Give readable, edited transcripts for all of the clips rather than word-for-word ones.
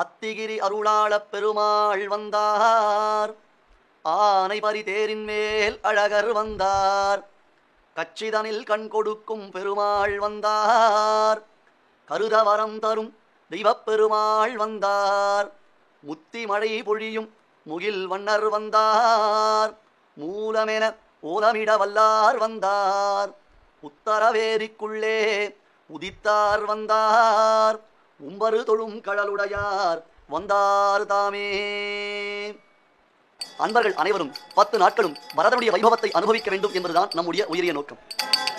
அத்திகிரி அருளாளப் பெருமாள் வந்தார். ஆனை பரி தேரின் மேல் அழகர் வந்தார். கச்சிதனில் கண் கொடுக்கும் பெருமாள் வந்தார். கருதவரம் தரும் தெய்வப் பெருமாள் வந்தார். முத்தி மழை பொழியும் முகில் வண்ணர் வந்தார். மூலமென ஓலமிட வல்லார் வந்தார். உத்தரவேரிக்குள்ளே உதித்தார் வந்தார். உம்பரு தொழும் கடலுடையார் வந்தார் தாமே. அன்பர்கள் அனைவரும் 10 நாட்களும் வரதனுடைய வைபவத்தை அனுபவிக்க வேண்டும் என்பதுதான் நம்முடைய உயரிய நோக்கம்.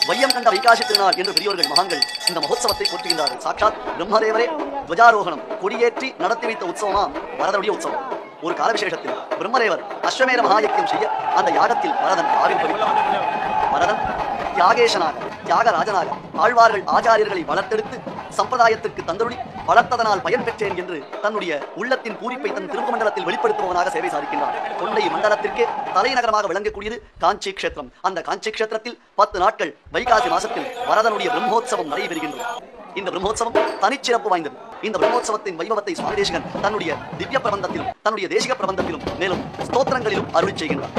வையம் கண்ட வைகாசி திருநாள் என்று பெரியோர்கள் மகான்கள் இந்த மகோத்சவத்தை போற்றுகின்றார்கள். சாட்சாத் பிரம்மதேவரே துவஜாரோகணம் கொடியேற்றி நடத்தி வைத்த உற்சவமாம் வரதனுடைய உற்சவம். ஒரு கால விசேஷத்தில் பிரம்மதேவர் அஸ்வமேத மகாயக்கியம் செய்ய அந்த யாகத்தில் வரதன் ஆவிர்பவித்தார். வரதன் தியாகேசனாக தியாகராஜனாக ஆழ்வார்கள் ஆச்சாரியர்களை வளர்த்தெடுத்து சம்பிரதாயத்திற்கு தந்தருளி வளர்த்ததனால் பயன் பெற்றேன் என்று தன்னுடைய உள்ளத்தின் பூரிப்பை தன் திருமண்டலத்தில் வெளிப்படுத்துபவனாக சேவை சாதிக்கின்றார். தொண்டை மண்டலத்திற்கே தலைநகரமாக விளங்கக்கூடியது காஞ்சி கஷேத்திரம். அந்த காஞ்சி கஷேத்திரத்தில் 10 நாட்கள் வைகாசி மாசத்தில் வரதனுடைய பிரம்மோற்சவம் நடைபெறுகின்றது. இந்த பிரம்மோற்சவம் தனிச்சிறப்பு வாய்ந்தது. இந்த பிரம்மோற்சவத்தின் வைபவத்தை சுவாமி தேசிகன் தன்னுடைய திவ்ய பிரபந்தத்திலும் தன்னுடைய தேசிக பிரபந்தத்திலும் மேலும் ஸ்தோத்திரங்களிலும் அருளி செய்கின்றார்.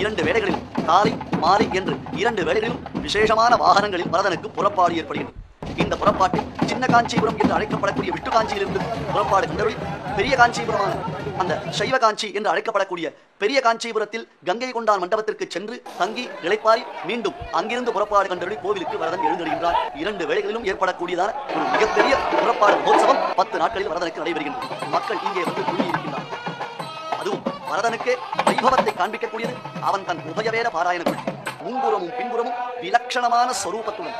2 வேளைகளிலும் காலை மாலை என்று 2 வேளைகளிலும் விசேஷமான வாகனங்களில் வரதனுக்கு புறப்பாடு ஏற்படுகின்றது. இந்த புறப்பாட்டில் சின்ன காஞ்சிபுரம் என்று அழைக்கப்படக்கூடிய விஷ்ணு காஞ்சியிலிருந்து புறப்பாடு கண்டருளி பெரிய காஞ்சிபுரமான அந்த சைவ காஞ்சி என்று அழைக்கப்படக்கூடிய பெரிய காஞ்சிபுரத்தில் கங்கை கொண்டான் மண்டபத்திற்கு சென்று தங்கி இளைப்பாரி மீண்டும் அங்கிருந்து புறப்பாடு கண்டருளி கோவிலுக்கு வரதன் எழுந்தருகின்றார். 2 வேளைகளிலும் ஏற்படக்கூடியதான ஒரு மிகப்பெரிய புறப்பாடு மகோத்சவம் 10 நாட்களில் வரதனுக்கு நடைபெறுகின்றது. மக்கள் இங்கே வந்து கூடியிருக்கின்றார். அதுவும் வரதனுக்கு வைபவத்தை காண்பிக்கக்கூடியது அவன் தன் உபயவேத பாராயணக்குள் முன்புறமும் பின்புறமும் விலட்சணமான ஸ்வரூபத்துடன்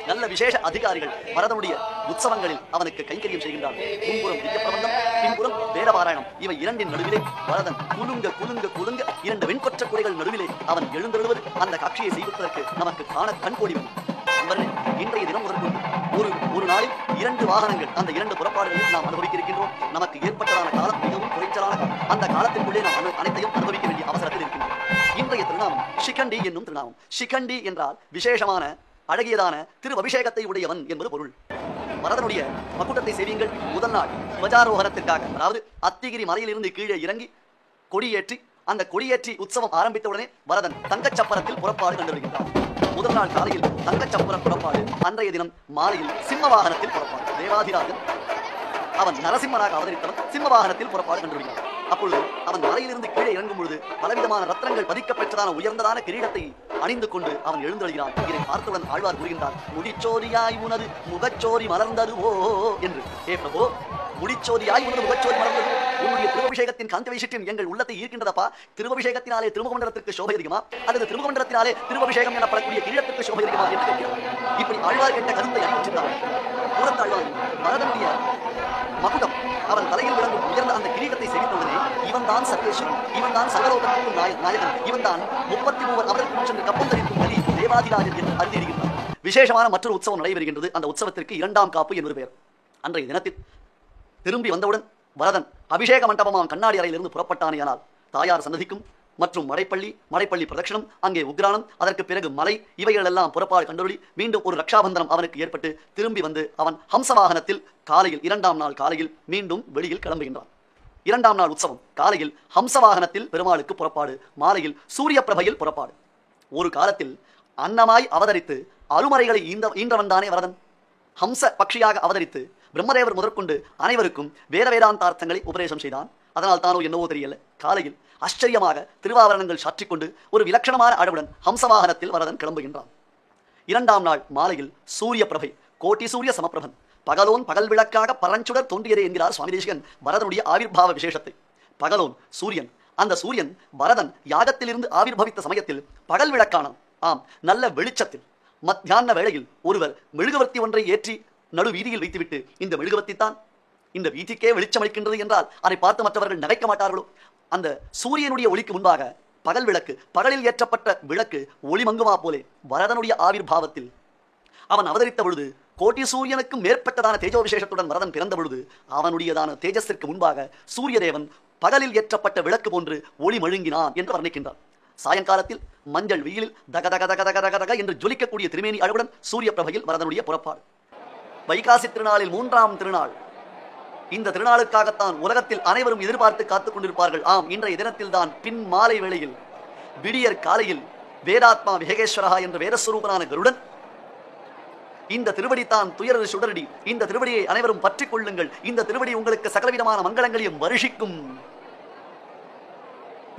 நல்ல விசேஷ அதிகாரிகள் வரதனுடைய உற்சவங்களில் அவனுக்கு கைங்கரியம் செய்கின்றார்கள். முன்புறம் திவ்ய பிரபந்தம், பின்புறம் வேத பாராயணம். இவை 2 நடுவிலே வரதன் குலுங்க குலுங்க குலுங்க 2 வெண்கொற்ற குடைகள் நடுவிலே அவன் எழுந்தெழுவது அந்த காட்சியை செய்வதற்கு நமக்கு காண கண்கோடி வரும். இன்றைய தினம் முதற்கொண்டு ஒரு நாளில் 2 வாகனங்கள் அந்த 2 புறப்பாடுகளில் நாம் அனுபவிக்க இருக்கின்றோம். நமக்கு ஏற்பட்டதான காலம் மிகவும் குறைச்சலான காலம். அந்த காலத்திற்குள்ளே நாம் அனைத்தையும் அனுபவிக்க வேண்டிய அவசரத்தில் இருக்கின்றோம். இன்றைய திருநாமம் சிகண்டி என்னும் திருநாமம். சிகண்டி என்றால் விசேஷமான அழகியதான திரு அபிஷேகத்தை உடையவன் என்பது பொருள். வரதனுடைய மகுடத்தை செய்வீங்கள். முதல் நாள் துவஜாரோகணத்திற்காக, அதாவது அத்திகிரி மலையிலிருந்து கீழே இறங்கி கொடியேற்றி அந்த கொடியேற்றி உற்சவம் ஆரம்பித்தவுடனே வரதன் தங்கச்சப்பரத்தில் புறப்பாடு கண்டுவிடுகின்றான். முதல் நாள் காலையில் தங்கச்சப்பரம் புறப்பாடு, அன்றைய தினம் மாலையில் சிம்ம வாகனத்தில் புறப்பாடு. தேவாதிராஜன் அவன் நரசிம்மனாக அவதரித்தவன் சிம்ம வாகனத்தில் புறப்பாடு கண்டுவிடுகிறான். அப்பொழுது அவன் மலையிலிருந்து கீழே இறங்கும் பொழுது பலவிதமான ரத்னங்கள் பதிக்க பெற்றதான உயர்ந்ததான கிரீடத்தை அணிந்து கொண்டு அவன் எழுந்தொழுகிறான். இதை பார்த்தவுடன் ஆழ்வார் கூறுகின்றார், முடிச்சோரியாய் உனது முகச்சோரி மலர்ந்தது ஓ என்று. ஏ பிரபோ, முடிச்சோரியாய் உனது முகச்சோரி மலர்ந்தது, உன்னுடைய திருவபிஷேகத்தின் காந்தி வைசிட்டியம் எங்கள் உள்ளத்தை ஈர்க்கின்றதப்பா. திருவபிஷேகத்தினாலே திருமுகமண்டலத்திற்கு சோபை அதிகமா அல்லது திருமுகமண்டலத்தினாலே திருவபிஷேகம் எனப்படக்கூடிய கிரீடத்திற்கு சோபை அதிகமா என்று கேட்கிறார். இப்படி ஆழ்வார் கேட்ட கருத்தை அறிவிச்சிருந்தார். புறத்தாழ்வார் வரதனுடைய மகுடம் அவன் தலையில் விளங்கும் உயர்ந்த அந்த கிரீடத்தை செவித்தவுடனே இவன் தான் சர்வேஸ்வரன், இவன் தான் சகலோகத்திற்கும் நாயகன், இவன் தான் 33 அவர்களுக்கும் சென்று கப்பம் தரிக்கும் கலி தேவாதிராஜன் என்று அறிந்திருக்கிறார். விசேஷமான மற்றொரு உற்சவம் நடைபெறுகின்றது. அந்த உற்சவத்திற்கு 2ஆம் காப்பு என்பது பெயர். அன்றைய தினத்தில் திரும்பி வந்தவுடன் வரதன் அபிஷேக மண்டபமாம் கண்ணாடி அறையிலிருந்து புறப்பட்டானேயானால் தாயார் சன்னதிக்கும் மற்றும் மடைப்பள்ளி பிரதட்சணம், அங்கே உக்ரானம், அதற்கு பிறகு மலை, இவைகள் எல்லாம் புறப்பாடு கண்டொருளி மீண்டும் ஒரு ரக்ஷாபந்தனம் அவனுக்கு ஏற்பட்டு திரும்பி வந்து அவன் ஹம்ச வாகனத்தில் காலையில் 2ஆம் நாள் காலையில் மீண்டும் வெளியில் கிளம்புகின்றான். 2ஆம் நாள் உற்சவம் காலையில் ஹம்ச வாகனத்தில் பெருமாளுக்கு புறப்பாடு, மாலையில் சூரிய பிரபையில் புறப்பாடு. ஒரு காலத்தில் அன்னமாய் அவதரித்து அருமறைகளை ஈன்றவன் தானே வரதன். ஹம்ச பக்ஷியாக அவதரித்து பிரம்மதேவர் முதற்கொண்டு அனைவருக்கும் வேதாந்தார்த்தங்களை உபதேசம் செய்தான். அதனால் தானோ என்னவோ தெரியல, காலையில் ஆச்சரியமாக திருவாபரணங்கள் சாற்றிக்கொண்டு ஒரு விலட்சணமான அழகுடன் ஹம்சவாகனத்தில் வரதன் கிளம்புகின்றான். 2ஆம் நாள் மாலையில் சூரிய பிரபை, கோட்டி சூரிய சமப்பிரபன், பகலோன் பகல் விளக்காக பரஞ்சுடர் தோன்றியதே என்கிறார் சுவாமி தேசிகன் வரதனுடைய ஆவிர்பாவ விசேஷத்தை. பகலோன் சூரியன், அந்த சூரியன் வரதன் யாகத்திலிருந்து ஆவிர்பவித்த சமயத்தில் பகல் விளக்கானான். ஆம், நல்ல வெளிச்சத்தில் மத்தியான வேளையில் ஒருவர் மெழுகுவர்த்தி ஒன்றை ஏற்றி நடு வீதியில் வைத்துவிட்டு இந்த மெழுகுவர்த்தி தான் இந்த வீதிக்கே வெளிச்சமளிக்கின்றது என்றால் அதை பார்த்து மற்றவர்கள் நகைக்க மாட்டார்களோ? அந்த சூரியனுடைய ஒளிக்கு முன்பாக பகல் விளக்கு, பகலில் ஏற்றப்பட்ட விளக்கு ஒளி மங்குமா போலே வரதனுடைய ஆவிர்பாவத்தில் அவன் அவதரித்த பொழுது கோட்டி சூரியனுக்கு மேற்பட்டதான தேஜோ விசேஷத்துடன் வரதன் பிறந்த பொழுது அவனுடையதான தேஜஸிற்கு முன்பாக சூரிய தேவன் பகலில் ஏற்றப்பட்ட விளக்கு போன்று ஒளி மழுங்கினான் என்று வர்ணிக்கின்றான். சாயங்காலத்தில் மஞ்சள் வெயிலில் தக தக தக தக தக தக என்று ஜொலிக்கக்கூடிய திருமேனி அழகுடன் சூரிய பிரபையில் வரதனுடைய புறப்பாடு. வைகாசி திருநாளில் 3ஆம் திருநாள் இந்த திருநாளுக்காகத்தான் உலகத்தில் அனைவரும் எதிர்பார்த்து காத்துக் கொண்டிருப்பார்கள். ஆம், இன்றைய தினத்தில் தான் பின் மாலை வேளையில் விடியற் காலையில் வேதாத்மா விஹகேஸ்வரா என்ற வேதஸ்வரூபனான கருடன் இந்த திருவடி தான் துயரது சுடரடி, இந்த திருவடியை அனைவரும் பற்றிக் கொள்ளுங்கள், இந்த திருவடி உங்களுக்கு சகலவிதமான மங்களங்களையும் வருஷிக்கும்,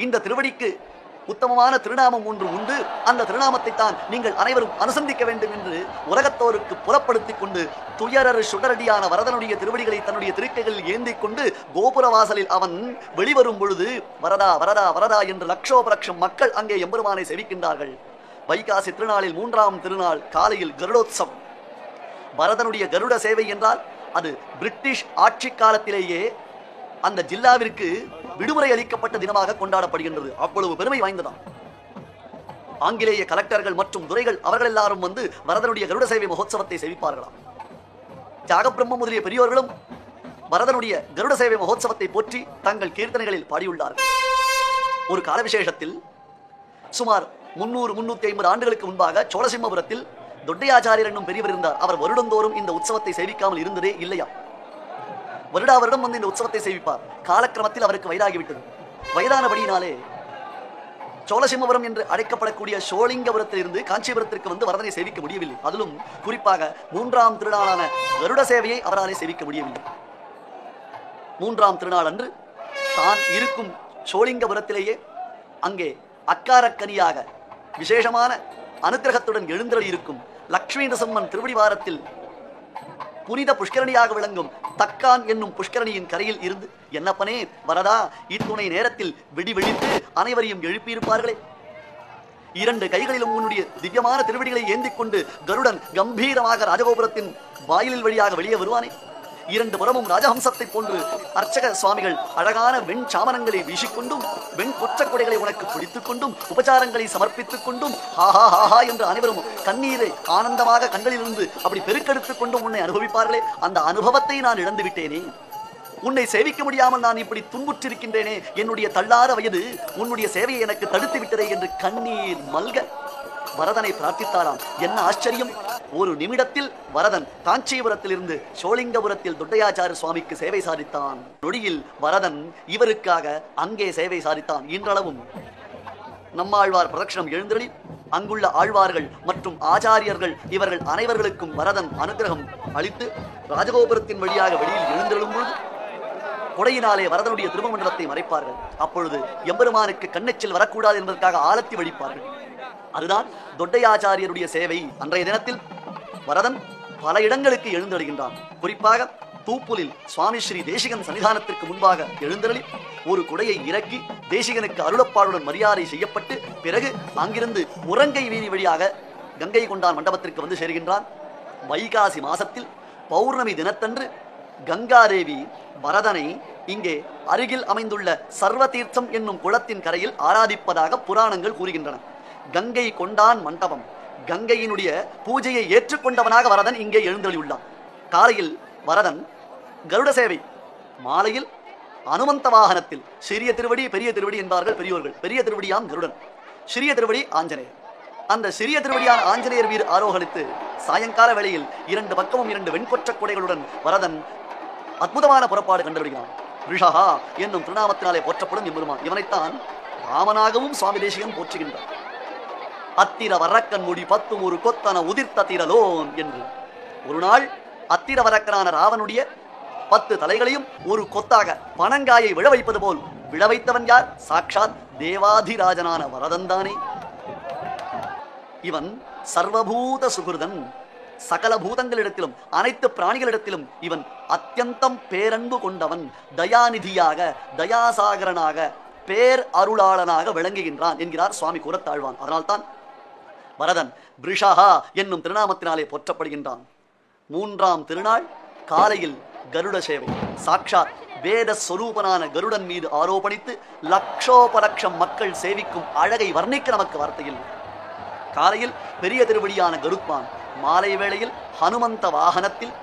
இந்த திருவடிக்கு உத்தமமான திருநாமம் ஒன்று உண்டு, அந்த திருநாமத்தை தான் நீங்கள் அனைவரும் அனுசந்திக்க வேண்டும் என்று உலகத்தோருக்கு புலப்படுத்திக் கொண்டு துயரறு சுடரடியான வரதனுடைய திருவடிகளை தன்னுடைய திருக்கைகளில் ஏந்திக் கொண்டு கோபுர வாசலில் அவன் வெளிவரும் பொழுது வரதா வரதா வரதா என்று லட்சோபலட்சம் மக்கள் அங்கே எம்பெருமானை செவிக்கின்றார்கள். வைகாசி திருநாளில் 3ஆம் திருநாள் காலையில் கருடோத்சவம். பரதனுடைய கருட சேவை என்றால் அது பிரிட்டிஷ் ஆட்சி காலத்திலேயே அந்த ஜில்லாவிற்கு விடுமுறை அளிக்கப்பட்ட தினமாக கொண்டாடப்படுகின்றது. அவ்வளவு பெருமை வாய்ந்ததாம். ஆங்கிலேய கலெக்டர்கள் மற்றும் துரைகள் அவர்கள் எல்லாரும் வந்து வரதனுடைய கருட சேவை மகோத்சவத்தை சேவிப்பார்களாம். தியாகபிரம்மம் முதலிய பெரியோர்களும் வரதனுடைய கருட சேவை மகோத்சவத்தை போற்றி தங்கள் கீர்த்தனைகளில் பாடியுள்ளார்கள். ஒரு கால விசேஷத்தில் சுமார் 300-350 ஆண்டுகளுக்கு முன்பாக சோழசிம்மபுரத்தில் தொட்டையாச்சாரியர் என்னும் பெரியவர் இருந்தார். அவர் வருடந்தோறும் இந்த உற்சவத்தை சேவிக்காமல் இருந்ததே இல்லையா. வருடா வருடம் வந்து இந்த உற்சவத்தை சேவிப்பார். காலக்கிரமத்தில் அவருக்கு வயதாகிவிட்டது. வயதானபடியினாலே சோழசிம்மபுரம் என்று அழைக்கப்படக்கூடிய சோழிங்கபுரத்தில் இருந்து காஞ்சிபுரத்திற்கு வந்து வரதனை சேவிக்க முடியவில்லை. அதிலும் குறிப்பாக 3ஆம் திருநாளான கருட சேவையை அவராலே சேவிக்க முடியவில்லை. 3ஆம் திருநாள் அன்று தான் இருக்கும் சோழிங்கபுரத்திலேயே அங்கே அக்காரக்கனியாக விசேஷமான அனுக்கிரகத்துடன் எழுந்தருளி இருக்கும் லக்ஷ்மி நரசிம்மன் திருவடிவாரத்தில் புனித புஷ்கரணியாக விளங்கும் தக்கான் என்னும் புஷ்கரணியின் கரையில் இருந்து, என்னப்பனே வரதா, இத்துணை நேரத்தில் வெடிவெடித்து அனைவரையும் எழுப்பியிருப்பார்களே, 2 கைகளிலும் உன்னுடைய திவ்யமான திருவடிகளை ஏந்திக் கொண்டு கருடன் கம்பீரமாக ராஜகோபுரத்தின் வாயிலில் வழியாக வெளியே வருவானே, 2 புறமும் ராஜஹம்சத்தை போன்று அர்ச்சக சுவாமிகள் அழகான வெண் சாமனங்களை வீசிக்கொண்டும் வெண் கொற்றக் கொடைகளை உனக்கு பிடித்துக் கொண்டும் உபச்சாரங்களை சமர்ப்பித்துக் கொண்டும் ஹாஹா ஹாஹா என்று அனைவரும் கண்ணீரை ஆனந்தமாக கண்களிலிருந்து அப்படி பெருக்கெடுத்துக் கொண்டும் உன்னை அனுபவிப்பார்களே, அந்த அனுபவத்தை நான் இழந்து விட்டேனே, உன்னை சேவிக்க முடியாமல் நான் இப்படி துன்புற்றிருக்கின்றேனே, என்னுடைய தள்ளாத வயது உன்னுடைய சேவையை எனக்கு தடுத்து விட்டதே என்று கண்ணீர் மல்க வரதனை பிரார்த்தித்தாராம். என்ன ஆச்சரியம்! ஒரு நிமிடத்தில் வரதன் காஞ்சிபுரத்தில் இருந்து சோழிங்கபுரத்தில் தொட்டையாச்சாரிய சுவாமிக்கு சேவை சாதித்தான். நொடியில் வரதன் இவருக்காக அங்கே சேவை சாதித்தான். இன்றளவும் நம்மாழ்வார் பிரதட்சணம் எழுந்தருளி அங்குள்ள ஆழ்வார்கள் மற்றும் ஆச்சாரியர்கள் இவர்கள் அனைவர்களுக்கும் வரதன் அனுகிரகம் அளித்து ராஜகோபுரத்தின் வழியாக வெளியில் எழுந்தருளும் பொழுது கொடையினாலே வரதனுடைய திருமண்டலத்தை மறைப்பார்கள். அப்பொழுது எம்பெருமானுக்கு கண்ணெச்சில் வரக்கூடாது என்பதற்காக ஆலத்தி வடிப்பார்கள். அதுதான் தொட்டையாச்சாரியருடைய சேவை. அன்றைய தினத்தில் வரதன் பல இடங்களுக்கு எழுந்தருகின்றான். குறிப்பாக தூப்புலில் சுவாமி ஸ்ரீ தேசிகன் சன்னிதானத்திற்கு முன்பாக எழுந்தருளி ஒரு குடையை இறக்கி தேசிகனுக்கு அருளப்பாடுடன் மரியாதை செய்யப்பட்டு பிறகு அங்கிருந்து முரங்கை வீதி வழியாக கங்கை கொண்டான் மண்டபத்திற்கு வந்து சேர்கின்றான். வைகாசி மாசத்தில் பௌர்ணமி தினத்தன்று கங்காதேவி வரதனை இங்கே அருகில் அமைந்துள்ள சர்வதீர்த்தம் என்னும் குளத்தின் கரையில் ஆராதிப்பதாக புராணங்கள் கூறுகின்றன. கங்கை கொண்டான் மண்டபம், கங்கையினுடைய பூஜையை ஏற்றுக்கொண்டவனாக வரதன் இங்கே எழுந்தருளியுள்ளான். காலையில் வரதன் கருட சேவை, மாலையில் அனுமந்த வாகனத்தில் சிறிய திருவடி பெரிய திருவடி என்பார்கள் பெரியோர்கள். பெரிய திருவடியாம் கருடன், சிறிய திருவடி ஆஞ்சநேயர். அந்த சிறிய திருவடியான ஆஞ்சநேயர் மீது ஆரோகணித்து சாயங்கால வேளையில் 2 பக்கமும் 2 வெண்கொற்ற கொடைகளுடன் வரதன் அற்புதமான புறப்பாடு கண்டுபிடிக்கிறான். ரிஷஹா என்னும் திருநாமத்தினாலே போற்றப்படும் எம்பெருமான். இவனைத்தான் ராமனாகவும் சுவாமி தேசிகன் போற்றுகின்றார். அத்திர வரக்கன் முடி 10 ஒரு கொத்தன உதிர்த்த திரலோன் என்று. ஒரு நாள் அத்திர வரக்கனான ராவனுடைய 10 தலைகளையும் ஒரு கொத்தாக பனங்காயை விழ வைப்பது போல் விழ வைத்தவன் யார்? சாட்சாத் தேவாதிராஜனான வரதன்தானே. இவன் சர்வபூத சுகிருதன். சகல பூதங்களிடத்திலும் அனைத்து பிராணிகளிடத்திலும் இவன் அத்தியந்தம் பேரன்பு கொண்டவன். தயாநிதியாக தயாசாகரனாக பேர் அருளாளனாக விளங்குகின்றான் என்கிறார் சுவாமி கூறத்தாழ்வான். அதனால்தான் வரதன் பிரிஷஹா என்னும் திருநாமத்தினாலே போற்றப்படுகின்றான். 3ஆம் திருநாள் காலையில் கருட சேவை. சாட்சாத் வேத ஸ்வரூபனான கருடன் மீது ஆரோபணித்து லட்சோபலட்சம் மக்கள் சேவிக்கும் அழகை வர்ணிக்க நமக்கு வார்த்தையில். காலையில் பெரிய திருவடியான கருத்மான், மாலை வேளையில் ஹனுமந்த வாகனத்தில்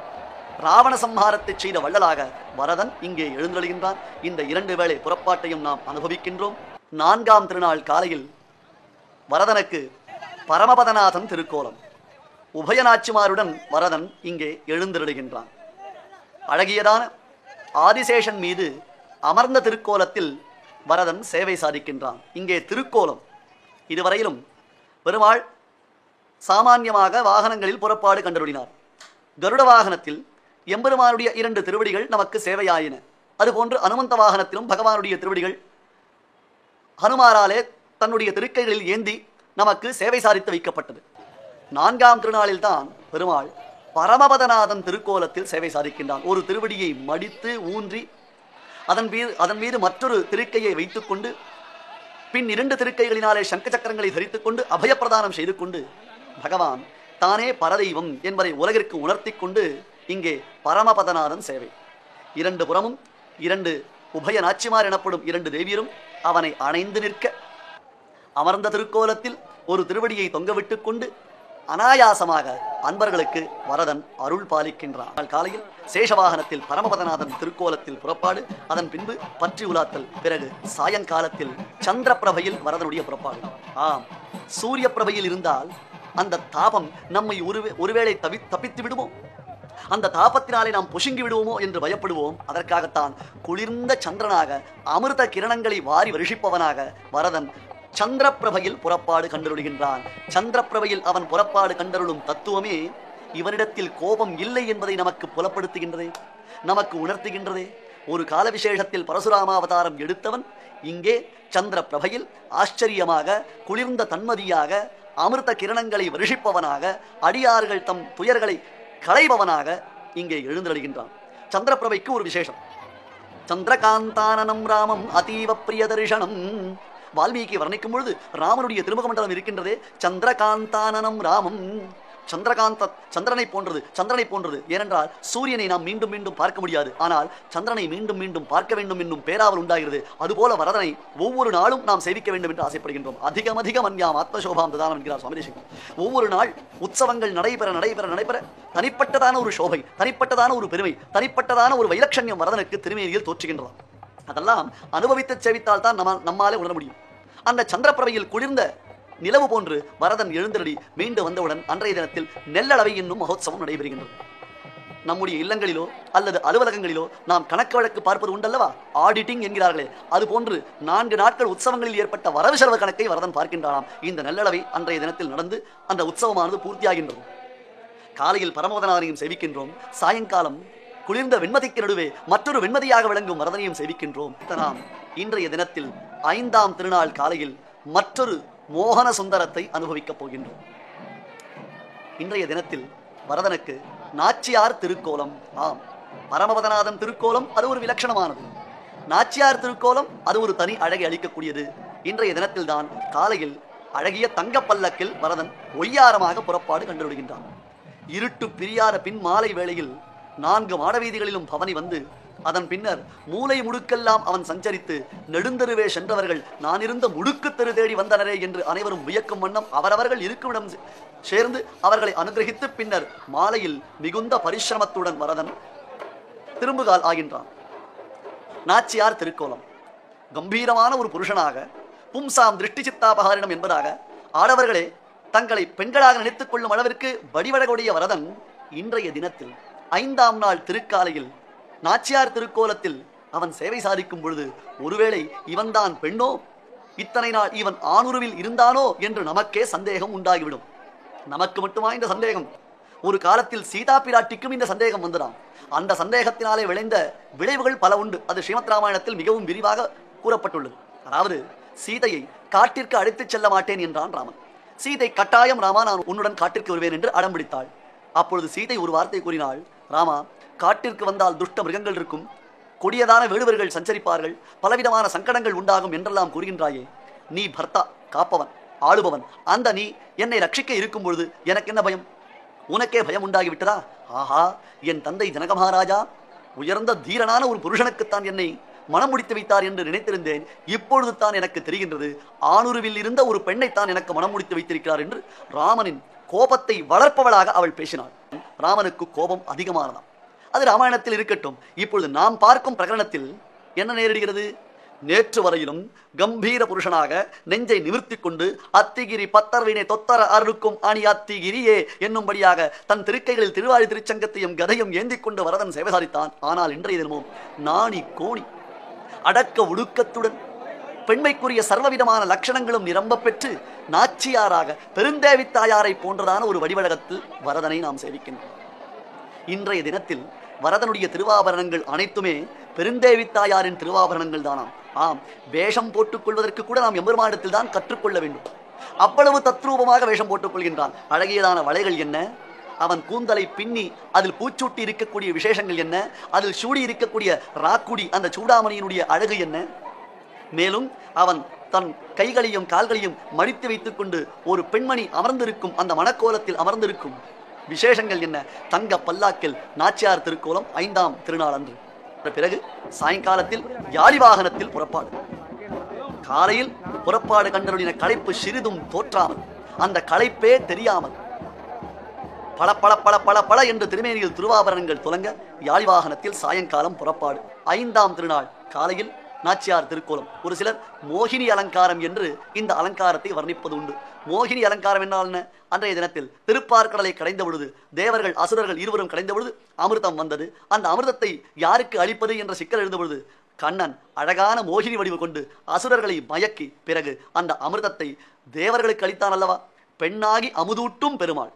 ராவண சம்ஹாரத்தை செய்த வள்ளலாக வரதன் இங்கே எழுந்தருளுகின்றான். இந்த 2 வேளை புறப்பாட்டையும் நாம் அனுபவிக்கின்றோம். 4ஆம் திருநாள் காலையில் வரதனுக்கு பரமபதநாதன் திருக்கோலம். உபயநாச்சிமாருடன் வரதன் இங்கே எழுந்தருளுகின்றான். அழகியதான ஆதிசேஷன் மீது அமர்ந்த திருக்கோலத்தில் வரதன் சேவை சாதிக்கின்றான். இங்கே திருக்கோலம் இதுவரையிலும் பெருமாள் சாமான்யமாக வாகனங்களில் புறப்பாடு கண்டருளினார். கருட வாகனத்தில் எம்பெருமானுடைய 2 திருவடிகள் நமக்கு சேவையாயின. அதுபோன்று அனுமந்த வாகனத்திலும் பகவானுடைய திருவடிகள் ஹனுமாராலே தன்னுடைய திருக்கைகளில் ஏந்தி நமக்கு சேவை சாதித்து வைக்கப்பட்டது. 4ஆம் திருநாளில்தான் பெருமாள் பரமபதநாதன் திருக்கோலத்தில் சேவை சாதிக்கின்றான். ஒரு திருவடியை மடித்து ஊன்றி அதன் மீது மற்றொரு திருக்கையை வைத்துக்கொண்டு பின் 2 திருக்கைகளினாலே சங்கு சக்கரங்களை தரித்துக் கொண்டு அபயப்பிரதானம் செய்து கொண்டு பகவான் தானே பரதெய்வம் என்பதை உலகிற்கு உணர்த்தி கொண்டு இங்கே பரமபதநாதன் சேவை. 2 புறமும் 2 உபய நாச்சிமார் எனப்படும் 2 தேவியரும் அவனை அணைந்து நிற்க அமர்ந்த திருக்கோலத்தில் ஒரு திருவடியை தொங்கவிட்டு கொண்டு அனாயாசமாக அன்பர்களுக்கு வரதன் அருள் பாலிக்கின்றான். காலையில் சேஷவாகனத்தில் பரமபதநாதன் திருக்கோலத்தில் புறப்பாடு, அதன் பின்பு பற்றி உலாத்தல், பிறகு சாயங்காலத்தில் சந்திர பிரபையில் வரதனுடைய புறப்பாடு. ஆம், சூரிய பிரபையில் இருந்தால் அந்த தாபம் நம்மை ஒருவேளை தப்பித்து விடுமோ, அந்த தாபத்தினாலே நாம் பொசுங்கி விடுவோமோ என்று பயப்படுவோம். அதற்காகத்தான் குளிர்ந்த சந்திரனாக அமிர்த கிரணங்களை வாரி வருஷிப்பவனாக வரதன் சந்திரப்பிரபையில் புறப்பாடு கண்டருளுகின்றான். சந்திரப்பிரபையில் அவன் புறப்பாடு கண்டருளும் தத்துவமே இவனிடத்தில் கோபம் இல்லை என்பதை நமக்கு புலப்படுத்துகின்றதே, நமக்கு உணர்த்துகின்றதே. ஒரு கால விசேஷத்தில் பரசுராமாவதாரம் எடுத்தவன் இங்கே சந்திர பிரபையில் ஆச்சரியமாக குளிர்ந்த தன்மதியாக அமிர்த கிரணங்களை வருஷிப்பவனாக அடியார்கள் தம் துயர்களை களைபவனாக இங்கே எழுந்தருளுகின்றான். சந்திரப்பிரபைக்கு ஒரு விசேஷம். சந்திரகாந்தானனம் ராமம் அதீவ பிரிய தரிசனம். வால்மீகி வர்ணிக்கும் பொழுது ராமனுடைய திருமுக மண்டலம் இருக்கின்றதே, சந்திரகாந்தானனம் ராமம். சந்திரனை போன்றது. ஏனென்றால் சூரியனை நாம் மீண்டும் மீண்டும் பார்க்க முடியாது, ஆனால் சந்திரனை மீண்டும் மீண்டும் பார்க்க வேண்டும் என்னும் பேராவல் உண்டாகிறது. அதுபோல வரதனை ஒவ்வொரு நாளும் நாம் சேவிக்க வேண்டும் என்று ஆசைப்படுகின்றோம். அதிகம் அன்யாம் ஆத்மசோபாம் ததானம் என்கிறார் சுவாமி தேசிகன். ஒவ்வொரு நாள் உற்சவங்கள் நடைபெற தனிப்பட்டதான ஒரு சோபை, தனிப்பட்டதான ஒரு பெருமை, தனிப்பட்டதான ஒரு வைலட்சண்யம் வரதனுக்கு திருமேனியில் தோற்றுகின்றது. அதெல்லாம் அனுபவித்து சேவித்தால் தான் நம்மாலே உணர முடியும். அந்த சந்திரப்பிரபையில் குளிர்ந்த நிலவு போன்று வரதன் எழுந்தருளி மீண்டு வந்தவுடன் அன்றைய தினத்தில் நெல்லளவை என்னும் மகோத்சவம் நடைபெறுகின்றது. நம்முடைய இல்லங்களிலோ அல்லது அலுவலகங்களிலோ நாம் கணக்கு வழக்கு பார்ப்பது உண்டல்லவா, ஆடிட்டிங் என்கிறார்களே, அதுபோன்று 4 நாட்கள் உற்சவங்களில் ஏற்பட்ட வரவு செலவு கணக்கை வரதன் பார்க்கின்றானாம். இந்த நெல்லளவை அன்றைய தினத்தில் நடந்து அந்த உற்சவமானது பூர்த்தியாகின்றது. காலையில் பரமபதநாதனையும் சேவிக்கின்றோம், சாயங்காலம் குளிர்ந்த வெண்மதிக்கு நடுவே மற்றொரு வெண்மதியாக விளங்கும் வரதனையும் சேவிக்கின்றோம். நாம் இன்றைய தினத்தில் 5ஆம் திருநாள் காலையில் மற்றொரு மோகன சுந்தரத்தை அனுபவிக்கப் போகின்றோம். இன்றைய தினத்தில் வரதனுக்கு நாச்சியார் திருக்கோலம். ஆம், பரமபதநாதன் திருக்கோலம் அது ஒரு விலட்சணமானது. நாச்சியார் திருக்கோலம் அது ஒரு தனி அழகை அளிக்கக்கூடியது. இன்றைய தினத்தில் தான் காலையில் அழகிய தங்க பல்லக்கில் வரதன் ஒய்யாரமாக புறப்பாடு கண்டுவிடுகின்றான். இருட்டு பிரியாத பின் மாலை வேளையில் 4 மாடவீதிகளிலும் பவனி வந்து அதன் பின்னர் மூலை முடுக்கெல்லாம் அவன் சஞ்சரித்து நெடுந்தருவே சென்றவர்கள் நான் இருந்த முடுக்கு தெரு தேடி வந்தனரே என்று அனைவரும் வியக்கும் வண்ணம் அவரவர்கள் இருக்குமிடம் சேர்ந்து அவர்களை அனுகிரகித்து பின்னர் மாலையில் மிகுந்த பரிசிரமத்துடன் வரதன் திரும்புகால் ஆகின்றான். நாச்சியார் திருக்கோலம் கம்பீரமான ஒரு புருஷனாக பும்சாம் திருஷ்டி சித்தாபகாரிடம் என்பதாக ஆடவர்களே தங்களை பெண்களாக நினைத்துக் கொள்ளும் அளவிற்கு வடிவழகுடைய வரதன் இன்றைய தினத்தில் 5ஆம் நாள் திருக்காலையில் நாச்சியார் திருக்கோலத்தில் அவன் சேவை சாதிக்கும் பொழுது ஒருவேளை இவன்தான் பெண்ணோ, இத்தனை நாள் இவன் ஆணுருவில் இருந்தானோ என்று நமக்கே சந்தேகம் உண்டாகிவிடும். நமக்கு மட்டுமா இந்த சந்தேகம்? ஒரு காலத்தில் சீதா பிராட்டிக்கும் இந்த சந்தேகம் வந்துடாம். அந்த சந்தேகத்தினாலே விளைந்த விளைவுகள் பல உண்டு. அது ஸ்ரீமத் ராமாயணத்தில் மிகவும் விரிவாக கூறப்பட்டுள்ளது. அதாவது சீதையை காட்டிற்கு அழைத்துச் செல்ல மாட்டேன் என்றான் ராமன். சீதை கட்டாயம் ராமா நான் உன்னுடன் காட்டிற்கு வருவேன் என்று அடம் பிடித்தாள். அப்பொழுது சீதை ஒரு வார்த்தை கூறினாள், ராமா காட்டிற்கு வந்தால் துஷ்ட மிருகங்கள் இருக்கும், கொடியதான வேடுவர்கள் சஞ்சரிப்பார்கள், பலவிதமான சங்கடங்கள் உண்டாகும் என்றெல்லாம் கூறுகின்றாயே, நீ பர்த்தா, காப்பவன், ஆளுபவன், அந்த நீ என்னை ரட்சிக்க இருக்கும் பொழுது எனக்கு என்ன பயம்? உனக்கே பயம் உண்டாகிவிட்டதா? ஆஹா, என் தந்தை ஜனக மகாராஜா உயர்ந்த தீரனான ஒரு புருஷனுக்குத்தான் என்னை மனம் முடித்து வைத்தார் என்று நினைத்திருந்தேன். இப்பொழுது தான் எனக்கு தெரிகின்றது, ஆணுருவில் இருந்த ஒரு பெண்ணைத்தான் எனக்கு மனம் முடித்து வைத்திருக்கிறார் என்று ராமனின் கோபத்தை வளர்ப்பவளாக அவள் பேசினாள். ராமனுக்கு கோபம் அதிகமானதாம். அது ராமாயணத்தில் இருக்கட்டும். இப்பொழுது நாம் பார்க்கும் பிரகரணத்தில் என்ன நேரிடுகிறது? நேற்று வரையிலும் கம்பீர புருஷனாக நெஞ்சை நிமிர்த்தி கொண்டு அத்திகிரி பத்தர்வினை தொத்தர அருக்கும் அணி அத்திகிரியே என்னும்படியாக தன் திருக்கைகளில் திருவாழி திருச்சங்கத்தையும் கதையும் ஏந்திக் கொண்டு வரதன் சேவசாரித்தான். ஆனால் இன்றைய தினமும் நாணி கோணி அடக்க ஒடுக்கத்துடன் பெண்மைக்குரிய சர்வவிதமான லட்சணங்களும் நிரம்ப பெற்று நாச்சியாராக பெருந்தேவித்தாயாரை போன்றதான ஒரு வடிவழகத்தில் வரதனை நாம் சேவிக்கின்றோம். இன்றைய தினத்தில் வரதனுடைய திருவாபரணங்கள் அனைத்துமே பெருந்தேவித்தாயாரின் திருவாபரணங்கள் தானாம். ஆம், வேஷம் போட்டுக் கொள்வதற்கு கூட நாம் எம்பெருமானிடத்தில் தான் கற்றுக்கொள்ள வேண்டும். அவ்வளவு தத்ரூபமாக வேஷம் போட்டுக் கொள்கின்றான். அழகியதான வளைகள் என்ன, அவன் கூந்தலை பின்னி அதில் பூச்சூட்டி இருக்கக்கூடிய விசேஷங்கள் என்ன, அதில் சூடி இருக்கக்கூடிய ராக்குடி அந்த சூடாமணியினுடைய அழகு என்ன, மேலும் அவன் தன் கைகளையும் கால்களையும் மடித்து வைத்துக் கொண்டு ஒரு பெண்மணி அமர்ந்திருக்கும் அந்த மணக்கோலத்தில் அமர்ந்திருக்கும் விசேஷங்கள் என்ன. தங்க பல்லாக்கில் நாச்சியார் திருக்கோலம் 5ஆம் திருநாள் அன்று. பிறகு சாயங்காலத்தில் யாழி வாகனத்தில் புறப்பாடு. காலையில் புறப்பாடு கண்டருடைய களைப்பு சிறிதும் தோற்றாமல், அந்த களைப்பே தெரியாமல் பல பல பல பல பல என்று திருமேனியில் திருவாபரணங்கள் துலங்க யாழி வாகனத்தில் சாயங்காலம் புறப்பாடு. 5ஆம் திருநாள் காலையில் நாச்சியார் திருக்கோலம். ஒரு சிலர் மோகினி அலங்காரம் என்று இந்த அலங்காரத்தை வர்ணிப்பது உண்டு. மோகினி அலங்காரம் என்னால் என்ன? அன்றைய தினத்தில் திருப்பார்கடலை கடைந்த பொழுது தேவர்கள் அசுரர்கள் இருவரும் கடைந்த பொழுது அமிர்தம் வந்தது. அந்த அமிர்தத்தை யாருக்கு அளிப்பது என்ற சிக்கல் எழுந்த பொழுது கண்ணன் அழகான மோகினி வடிவு கொண்டு அசுரர்களை மயக்கி பிறகு அந்த அமிர்தத்தை தேவர்களுக்கு அளித்தான் அல்லவா. பெண்ணாகி அமுதூட்டும் பெருமாள்,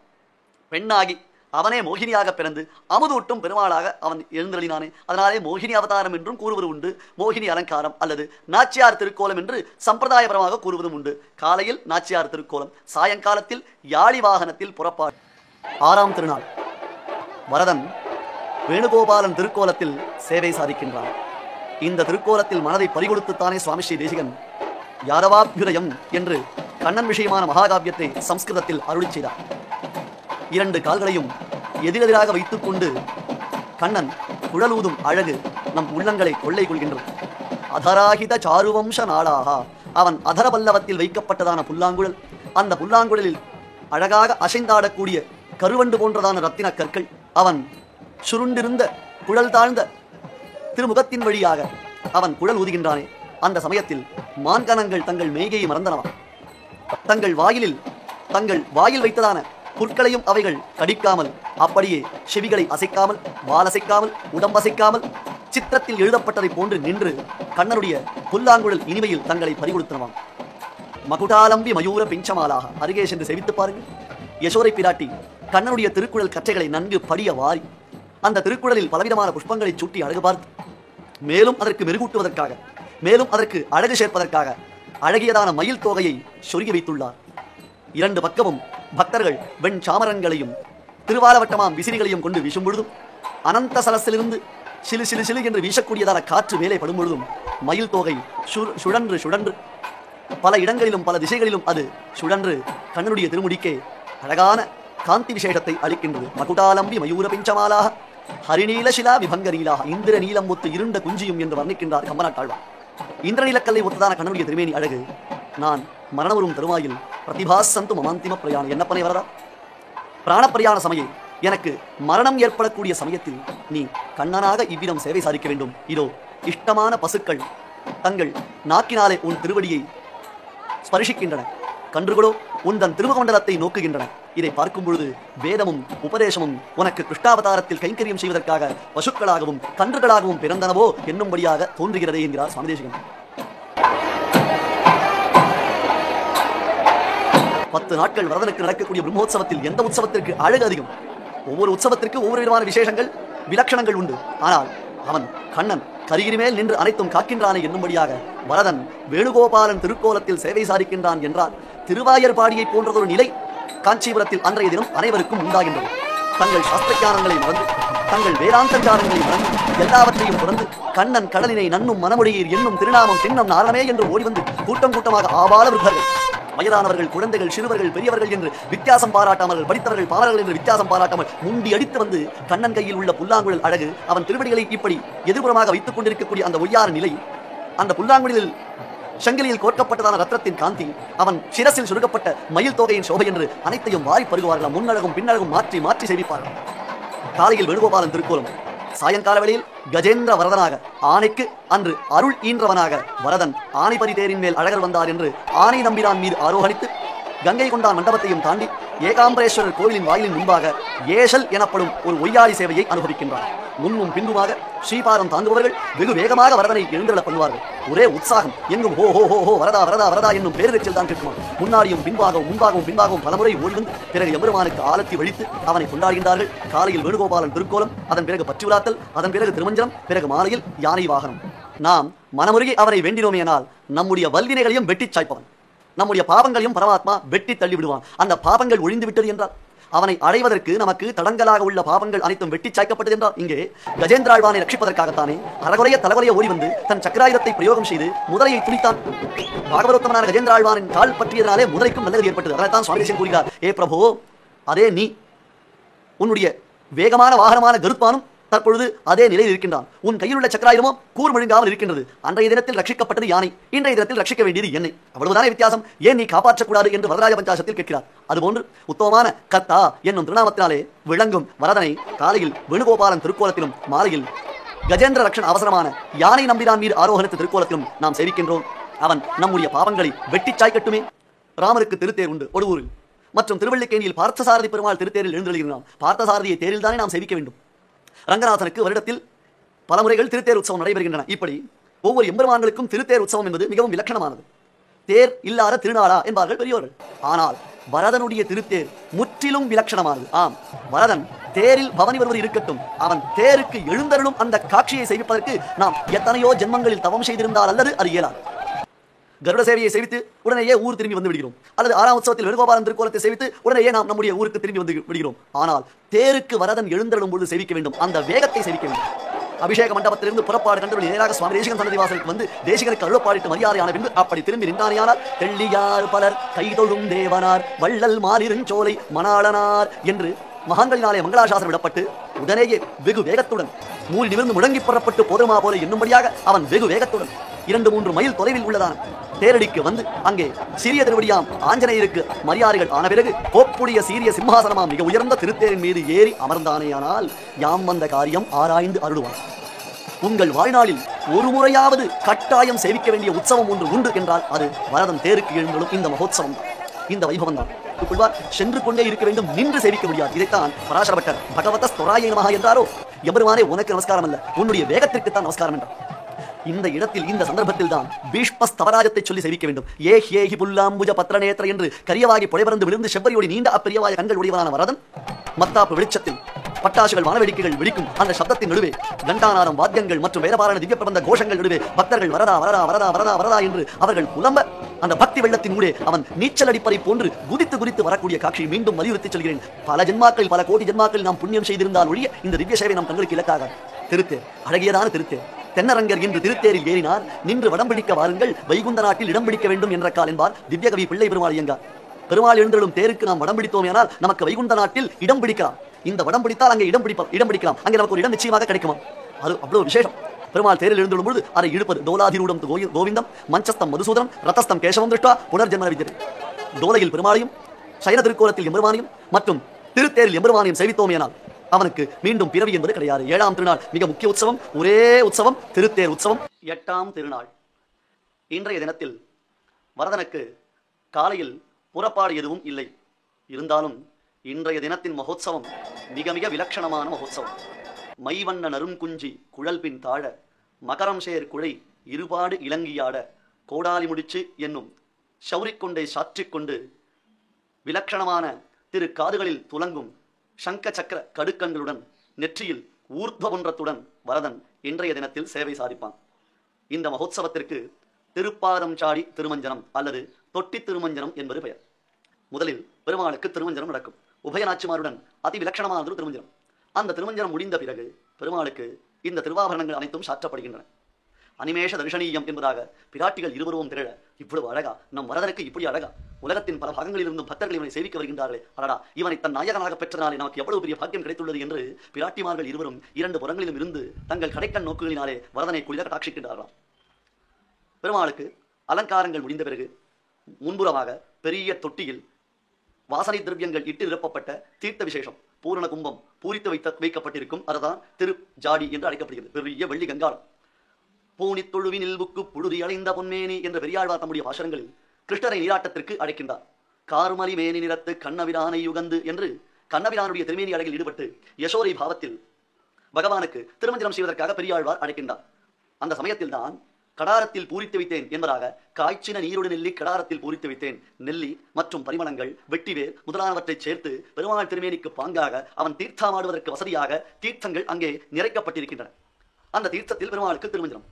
பெண்ணாகி அவனே மோகினியாக பிறந்து அமுதூட்டும் பெருமாளாக அவன் எழுந்தருளினானே. அதனாலே மோகினி அவதாரம் என்றும் கூறுவது உண்டு. மோகினி அலங்காரம் அல்லது நாச்சியார் திருக்கோலம் என்று சம்பிரதாயபரமாக கூறுவதும் உண்டு. காலையில் நாச்சியார் திருக்கோலம், சாயங்காலத்தில் யாழி வாகனத்தில் புறப்பாடு. 6ஆம் திருநாள் வரதன் வேணுகோபாலன் திருக்கோலத்தில் சேவை சாதிக்கின்றான். இந்த திருக்கோலத்தில் மனதை பறிகொடுத்துத்தானே சுவாமி ஸ்ரீ தேசிகன் யாதவாபியுதயம் என்று கண்ணன் விஷயமான மகாகாவியத்தை சம்ஸ்கிருதத்தில் அருளி செய்தார். 2 கால்களையும் எதிரெதிராக வைத்துக் கொண்டு கண்ணன் குழலூதும் அழகு நம் உள்ளங்களை கொள்ளை கொள்கின்றது. அதராகித சாருவம்ச நாடாக அவன் அதர பல்லவத்தில் வைக்கப்பட்டதான புல்லாங்குழல், அந்த புல்லாங்குழலில் அழகாக அசைந்தாடக்கூடிய கருவண்டு போன்றதான ரத்தின கற்கள், அவன் சுருண்டிருந்த குழல் தாழ்ந்த திருமுகத்தின் வழியாக அவன் குழல் ஊதுகின்றானே. அந்த சமயத்தில் மான்கணங்கள் தங்கள் மேய்கையை மறந்தனவா. தங்கள் வாயில் வைத்ததான புற்களையும் அவைகள் கடிக்காமல், அப்படியே செவிகளை அசைக்காமல், வாலசைக்காமல், உடம்பசைக்காமல் சித்திரத்தில் எழுதப்பட்டதை போன்று நின்று கண்ணனுடைய புல்லாங்குழல் இனிமையில் தங்களை பறிகொடுத்தனவாம். மகுடாலம்பி மயூர பிஞ்சமாலாக அருகே சென்று செவித்து பாருங்கள். யசோரை பிராட்டி கண்ணனுடைய திருக்குழல் கற்றைகளை நன்கு படிய வாரி அந்த திருக்குழலில் பலவிதமான புஷ்பங்களை சூட்டி அழகு பார்த்து, மேலும் அதற்கு மெருகூட்டுவதற்காக, மேலும் அதற்கு அழகு சேர்ப்பதற்காக அழகியதான மயில் தோகையை சொருகி வைத்துள்ளார். 2 பக்கமும் பக்தர்கள் வெண் சாமரங்களையும் திருவாலவட்டமாம் விசிறிகளையும் கொண்டு வீசும் பொழுதும், அனந்த சலசிலிருந்து சிலு சிலு சிலு என்று வீசக்கூடியதான காற்று மேலே படும் பொழுதும் மயில் தோகை சுழன்று சுழன்று பல இடங்களிலும் பல திசைகளிலும் அது சுழன்று கண்ணனுடைய திருமுடிக்கே அழகான காந்தி விசேஷத்தை அளிக்கின்றது. மகுடாலம்பி மயூர பிஞ்சமாலாக ஹரிநீல சிலா விபங்க நீலாக இந்திர நீலம் ஒத்து இருண்ட குஞ்சியும் என்று வர்ணிக்கின்றார் கம்பநாட்டாழ்வார். இந்திரநீலக்கல்லை ஒத்ததான கண்ணனுடைய திருமேனி அழகு நான் மரணவரும் தருவாயில் பிரதிபாசந்து மமாந்திம பிரயாணம். என்னப்பனை வரதா, பிராணப்பிரயாண சமயம் எனக்கு மரணம் ஏற்படக்கூடிய சமயத்தில் நீ கண்ணனாக இவ்விதம் சேவை சாதிக்க வேண்டும். இதோ இஷ்டமான பசுக்கள் தங்கள் நாக்கினாலே உன் திருவடியை ஸ்பரிசிக்கின்றன, கன்றுகளோ உந்தன் திருமுகமண்டலத்தை நோக்குகின்றன. இதை பார்க்கும் பொழுது வேதமும் உபதேசமும் உனக்கு கிருஷ்ணாவதாரத்தில் கைங்கரியம் செய்வதற்காக பசுக்களாகவும் கன்றுகளாகவும் பிறந்தனவோ என்னும்படியாக தோன்றுகிறதே என்கிறார் சுவாமி தேசிகன். 10 நாட்கள் வரதனுக்கு நடக்கக்கூடிய பிரம்மோற்சவத்தில் எந்த உற்சவத்திற்கு அழகு அதிகம்? ஒவ்வொரு உற்சவத்திற்கு ஒவ்வொரு விதமான விசேஷங்கள் விலட்சணங்கள் உண்டு. ஆனால் அவன் கண்ணன் கரிகிரி மேல் நின்று அனைத்தும் காக்கின்றானே என்னும்படியாக வரதன் வேணுகோபாலன் திருக்கோலத்தில் சேவை சாதிக்கின்றான் என்றால் திருவாயர்பாடியை போன்றதொரு நிலை காஞ்சிபுரத்தில் அன்றைய தினம் அனைவருக்கும் உண்டாகின்றது. தங்கள் சாஸ்திரஞானங்களை மறந்து, தங்கள் வேதாந்தஞ்சாரங்களை மறந்து, எல்லாவற்றையும் தொடர்ந்து கண்ணன் கடலினை நன்னும் மனமுடையீர் என்னும் திருநாமம் திண்ணம் நாரணமே என்று ஓடி வந்து கூட்டம் கூட்டமாக ஆபால விருத்தர்கள், வயதானவர்கள், குழந்தைகள், சிறுவர்கள், பெரியவர்கள் என்று வித்தியாசம் பாராட்டாமல், படித்தவர்கள் பாவர்கள் என்று வித்தியாசம் பாராட்டாமல் முண்டி அடித்து வந்து கண்ணன் கையில் உள்ள புல்லாங்குழல் அழகு, அவன் திருவடிகளை இப்படி எதிர்புறமாக வைத்துக் கொண்டிருக்கக்கூடிய அந்த ஒய்யார நிலை, அந்த புல்லாங்குழலில் சங்கிலியில் கோர்க்கப்பட்டதான ரத்னத்தின் காந்தி, அவன் சிரசில் சுருகப்பட்ட மயில் தோகையின் சோபை என்று அனைத்தையும் வாரி பருகுவார்களாம். முன்னழகும் பின்னழகும் மாற்றி மாற்றி சேவிப்பார்கள். காலையில் வேணுகோபாலன் திருக்கோலம், சாயங்கால வேளையில் கஜேந்திர வரதனாக ஆணைக்கு அன்று அருள் ஈன்றவனாக வரதன் ஆணைபரி தேரின் மேல் அழகர் வந்தார் என்று ஆணை நம்பிரான் மீது ஆரோகணித்து கங்கை கொண்டான் மண்டபத்தையும் தாண்டி ஏகாம்பரேஸ்வரர் கோவிலின் வாயிலின் முன்பாக ஏஷல் எனப்படும் ஒரு ஒய்யாளி சேவையை அனுபவிக்கின்றார். முன்னும் பின்புமாக ஸ்ரீபாதம் தாங்குபவர்கள் வெகு வேகமாக வரதனை எழுந்தருள பண்ணுவார்கள். ஒரே உற்சாகம், எங்கும் ஹோ ஹோ ஹோ ஹோ வரதா வரதா வரதா என்னும் பேரிரைச்சல் தான் கேட்குமா. முன்னாடியும் பின்பாகவும் பலமுறை ஓடிவந்து பிறகு எம்பெருமானுக்கு ஆலத்தி வழித்து அவனை கொண்டாடுகின்றார்கள். காலையில் வேணுகோபாலன் திருக்கோலம், அதன் பிறகு பற்றி விழாத்தல், அதன் பிறகு திருமஞ்சனம், பிறகு மாலையில் யானை வாகனம். நாம் மனமுருகி அவனை வேண்டினோமேனால் நம்முடைய வல்வினைகளையும் வெட்டி சாய்ப்பவன், நம்முடைய பாவங்களையும் பரமாத்மா வெட்டி தள்ளி விடுவான். அந்த பாவங்கள் ஒழிந்து விட்டது என்றால், அவனை அடைவதற்கு நமக்கு தடங்கலாக உள்ள பாவங்கள் அனைத்தும் வெட்டி சாய்க்கப்பட்டது என்றால், இங்கே கஜேந்திராழ்வானை ரட்சிப்பதற்காகத்தானே அறகுறைய தலைவரைய ஓடி வந்து தன் சக்கராயுதத்தை பிரயோகம் செய்து முதலையை துணித்தான். பாகவதோத்தமனான கஜேந்திராழ்வானின் கால் பற்றியதனாலே முதலைக்கும் நல்லது ஏற்பட்டது. அதைத்தான் சுவாமி தேசிகன் கூறுகிறார், ஏ பிரபோ, அதே நீ உன்னுடைய வேகமான வாகனமான கருத்மானும் தற்பொழுது அதே நிலையில் இருக்கின்றான். உன் கையில் உள்ள சக்கராயுதமோ கூர்மழுங்காமல் இருக்கின்றது. அன்றைய தினத்தில் ரட்சிக்கப்பட்டது யானை, இன்றைய தினத்தில் ரட்சிக்க வேண்டியது என்னை. அவ்வளவுதானே வித்தியாசம். ஏன் நீ காப்பாற்றக்கூடாது என்று வரதராஜ பஞ்சாசத்தில் கேட்கிறார். அதுபோன்று உத்தமமான கர்த்தா என்னும் திருநாமத்தினாலே விளங்கும் வரதனை காலையில் வேணுகோபாலன் திருக்கோலத்திலும் மாலையில் கஜேந்திர ரக்ஷன் அவசரமான யானை நம்பிரான் மீது ஆரோகணித்த திருக்கோலத்திலும் நாம் சேவிக்கின்றோம். அவன் நம்முடைய பாவங்களை வெட்டி சாய்க்கட்டுமே. ராமருக்கு திருத்தேர் உண்டு ஒடுவூரில், மற்றும் திருவள்ளிக்கேணியில் பார்த்தசாரதி பெருமாள் திருத்தேரில் எழுந்தருளினான். பார்த்தசாரதியை தேரில் தானே நாம் சேவிக்க வேண்டும். ரங்கநாதனுக்கு வருடத்தில் பல முறைகள் திருத்தேர் உற்சவம் நடைபெறுகின்றன. இப்படி ஒவ்வொரு எம்பெருமான்களுக்கும் திருத்தேர் உற்சவம் என்பது மிகவும் விலட்சணமானது. தேர் இல்லாத திருநாளா என்பார்கள் பெரியோர்கள். ஆனால் வரதனுடைய திருத்தேர் முற்றிலும் விலட்சணமானது. ஆம், வரதன் தேரில் பவனி வருவது இருக்கட்டும், அவன் தேருக்கு எழுந்தருளும் அந்த காட்சியை செய்விப்பதற்கு நாம் எத்தனையோ ஜென்மங்களில் தவம் செய்திருந்தால் அல்லது அது இயலாது. கருட சேவையை சேவித்து உடனேயே ஊர் திரும்பி வந்து விடுகிறோம், அல்லது 6ஆம் உற்சவத்தில் வேணுகோபாலன் திருக்கோலத்தை சேவித்து உடனேயே நாம் நம்முடைய ஊருக்கு திரும்பி வந்து விடுகிறோம். ஆனால் தேருக்கு வரதன் எழுந்தருளும் பொழுது சேவிக்க வேண்டும், அந்த வேகத்தை சேவிக்க வேண்டும். அபிஷேக மண்டபத்திலிருந்து புறப்பாடு கண்டு நேராக சுவாமி தேசிகன் சன்னதி வாசலுக்கு வந்து தேசிகனுக்கு அருளப்பாடிட்டு மரியாதையான பின்பு அப்படி திரும்பி நின்றானியானார். தெள்ளியார் பலர் கைதொழும் தேவனார் வள்ளல் மாலிருஞ்சோலை மணாளனார் என்று மகான்களினாலே மங்களாசாசனம் விடப்பட்டு உடனேயே வெகு வேகத்துடன் மூறி நிமிர்ந்து முழங்கி புறப்பட்டு போதுமா போல என்னும்படியாக அவன் வெகு வேகத்துடன் 2-3 மைல் தொலைவில் உள்ளதான தேரடிக்கு வந்து அங்கே சிறிய திருவடியாம் ஆஞ்சநேயருக்கு மரியாதைகள் ஆன பிறகு கோப்புடைய சீரிய சிம்மாசனமாம் மிக உயர்ந்த திருத்தேரின் மீது ஏறி அமர்ந்தானேயானால் யாம் வந்த காரியம் ஆராய்ந்து அருளுவார். உங்கள் வாழ்நாளில் ஒரு முறையாவது கட்டாயம் சேவிக்க வேண்டிய உற்சவம் ஒன்று உண்டு என்றால் அது வரதன் தேருக்கு எழுந்தலும் இந்த மகோத்சவம் தான், இந்த வைபவம் தான். சென்று கொண்டே இருக்க வேண்டும், நின்று சேவிக்க முடியாது. இதைத்தான் பராசரப்பட்டர் பகவத ஸ்தோராய நமஹ என்றாரோ. எம்பெருமானே உனக்கு நமஸ்காரம் அல்ல, உன்னுடைய வேகத்திற்கு தான் நமஸ்காரம் என்றார். இந்த இடத்தில் இந்த சந்தர்ப்பத்தில் தான் பீஷ்மஸ்தவராஜத்தை சொல்லி சேவிக்க வேண்டும். ஏ ஹேஹி புல்லாம்புஜ பத்ரநேத்திர என்று கரியவாகி புடைபறந்து விழுந்து செவ்வரியோடி நீண்ட அப்பெரியவாய கண்கள் உடையவனான வரதன் மத்தாப்பு வெளிச்சத்தில் பட்டாசுகள் வானவெடிக்கைகள் வெடிக்கும் அந்த சப்தத்தின் நடுவே கண்டானாரம் வாத்தியங்கள் மற்றும் வேதபாராயண திவ்ய பிரபந்த கோஷங்கள் நடுவே பக்தர்கள் வரதா வரதா வரதா வரதா வரதா என்று அவர்கள் புலம்ப அந்த பக்தி வெள்ளத்தின் ஊடே அவன் நீச்சல் அடிப்பதை போன்று குதித்து குதித்து வரக்கூடிய காட்சியை மீண்டும் வலியுறுத்தி சொல்கிறேன். பல ஜென்மாக்கள், பல கோடி ஜென்மாக்கள் நாம் புண்ணியம் செய்திருந்தால் ஒழிய இந்த திவ்ய சேவை நம் கண்களுக்கு இலக்காக. திருத்தேர், அழகியதான திருத்தேர். தென்னரங்கர் என்று திருத்தேரில் ஏறினார். நின்று வடம் பிடிக்க வாருங்கள், வைகுந்த நாட்டில் இடம் பிடிக்க வேண்டும் என்ற கால் என்பார் திவ்யகவி பிள்ளை பெருமாள் ஐயங்கார். பெருமாள் எழுந்தருளும் தேருக்கு நாம் வடம் பிடித்தோமேனால் நமக்கு வைகுந்த நாட்டில் இடம் பிடிக்கலாம். இந்த வடம் பிடித்தால் அங்கே இடம் பிடிக்கலாம், அங்கே நமக்கு ஒரு இடம் நிச்சயமாக கிடைக்குமா? அது அவ்வளவு விசேஷம். பெருமாள் தேரில் எழுந்துள்ள பொழுது அதை இழுப்பது டோலாதிரூடம் கோவிந்தம், மஞ்சஸ்தம் மதுசூதனம், ரத்தஸ்தம் கேசவம் திருஷ்டா புனர்ஜென்ம வித்யதே. டோலையில் பெருமாளையும், சைன திருக்கோலத்தில் எம்பெருமானையும் மற்றும் திருத்தேரில் எம்பெருமானையும் சேவித்தோமேனால் அவனுக்கு மீண்டும் பிறவி என்பது கிடையாது. 7ஆம் திருநாள் மிக முக்கிய உற்சவம், ஒரே உற்சவம், திருத்தேர் உற்சவம். 8ஆம் திருநாள் இன்றைய தினத்தில் வரதனுக்கு காலையில் புறப்பாடு எதுவும் இல்லை. இருந்தாலும் இன்றைய தினத்தின் மகோத்சவம் மிக மிக விலட்சணமான மகோத்சவம். மைவண்ண நறுங்குஞ்சி குழல் பின் தாழ மகரம் சேர் குழை இருபாடு இலங்கியாட கோடாலி முடிச்சு என்னும் சௌரிக்கொண்டை சாற்றிக்கொண்டு விலட்சணமான திரு காதுகளில் துலங்கும் சங்க சக்கர கடுக்கண்களுடன் நெற்றியில் ஊர்த்வபுன்றத்துடன் வரதன் இன்றைய தினத்தில் சேவை சாதிப்பான். இந்த மகோத்சவத்திற்கு திருப்பாதம் சாடி திருமஞ்சனம் அல்லது தொட்டி திருமஞ்சனம் என்பது பெயர். முதலில் பெருமாளுக்கு திருமஞ்சனம் நடக்கும். உபயநாச்சிமாருடன் அதி விலட்சணமான திருமஞ்சனம். அந்த திருமஞ்சனம் முடிந்த பிறகு பெருமாளுக்கு இந்த திருவாபரணங்கள் அனைத்தும் சாற்றப்படுகின்றன. அனிமேஷ தர்ஷனீயம் என்பதாக பிராட்டிகள் இருவரும் திரள, இவ்வளவு அழகா நம் வரதனுக்கு இப்படி அழகா, உலகத்தின் பல பாகங்களில் இருந்தும் பக்தர்கள் இவனை சேவிக்க வருகின்றார்களே, அடடா இவனை தன் நாயகனாக பெற்றனாலே நமக்கு எவ்வளவு பெரிய பாக்கியம் கிடைத்துள்ளது என்று பிராட்டிமார்கள் இருவரும் 2 புறங்களிலும் இருந்து தங்கள் கடைக்கண் நோக்குகளினாலே வரதனை குளிர கட்டாட்சிக்கின்றார்களாம். பெருமாளுக்கு அலங்காரங்கள் முடிந்த பிறகு முன்புறமாக பெரிய தொட்டியில் வாசனை திரவியங்கள் இட்டு நிரப்பப்பட்ட தீர்த்த விசேஷம் பூரண கும்பம் பூரித்து வைக்கப்பட்டிருக்கும் அதுதான் திரு ஜாடி என்று அழைக்கப்படுகிறது. பெரிய வெள்ளி கங்காளம். பூனி தொழுவினில் புக்கு புழுதி அடைந்த பொன்மேனி என்ற பெரியாழ்வார் தம்முடைய பாசனங்களில் கிருஷ்ணரை நீராட்டத்திற்கு அழைக்கின்றார். கார்மலி மேனி நிறத்து கண்ணபிரானை யுகந்து என்று கண்ணபிரானுடைய திருமேனி அழகில் ஈடுபட்டு யசோரை பாவத்தில் பகவானுக்கு திருமஞ்சனம் செய்வதற்காக பெரியாழ்வார் அழைக்கின்றார். அந்த சமயத்தில் தான் கடாரத்தில் பூரித்து வைத்தேன் என்பதாக காய்ச்சின நீருடு நெல்லி கடாரத்தில் பூரித்து வைத்தேன். நெல்லி மற்றும் பரிமளங்கள் வெட்டிவேர் முதலானவற்றை சேர்த்து பெருமாள் திருமேனிக்கு பாங்காக அவன் தீர்த்தமாடுவதற்கு வசதியாக தீர்த்தங்கள் அங்கே நிறைக்கப்பட்டிருக்கின்றன. அந்த தீர்த்தத்தில் பெருமாளுக்கு திருமஞ்சனம்.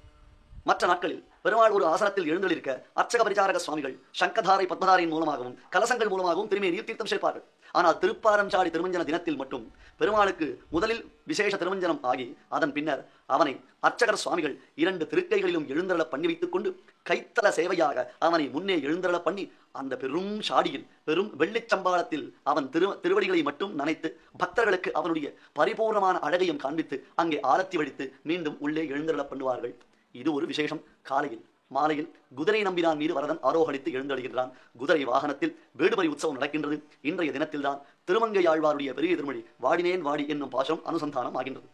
மற்ற நாட்களில் பெருமாள் ஒரு ஆசனத்தில் எழுந்தளிருக்க அர்ச்சக பரிசாரக சுவாமிகள் சங்கதாரை பத்மதாரின் மூலமாகவும் கலசங்கள் மூலமாகவும் திருமேனியில் தீர்த்தம் சேர்ப்பார்கள். ஆனால் திருப்பாரஞ்சாடி திருமஞ்சன தினத்தில் மட்டும் பெருமாளுக்கு முதலில் விசேஷ திருமஞ்சனம் ஆகி அதன் பின்னர் அவனை அர்ச்சகர் சுவாமிகள் 2 திருக்கைகளிலும் எழுந்தருள பண்ணி வைத்துக் கொண்டு கைத்தல சேவையாக அவனை முன்னே எழுந்தருள பண்ணி அந்த பெரும் சாடியில் பெரும் வெள்ளிச்சம்பாளத்தில் அவன் திருவடிகளை மட்டும் நனைத்து பக்தர்களுக்கு அவனுடைய பரிபூர்ணமான அழகையும் காண்பித்து அங்கே ஆரத்தி வடித்து மீண்டும் உள்ளே எழுந்தருள பண்ணுவார்கள். இது ஒரு விசேஷம். காலையில் மாலையில் குதிரை நம்பினான் மீது வரதன் ஆரோகணித்து எழுந்தழுகின்றான். குதிரை வாகனத்தில் வேடுபரி உற்சவம் நடக்கின்றது. இன்றைய தினத்தில்தான் திருமங்கையாழ்வாருடைய பெரிய திருமொழி வாடினேன் வாடி என்னும் பாசம் அனுசந்தானம் ஆகின்றது.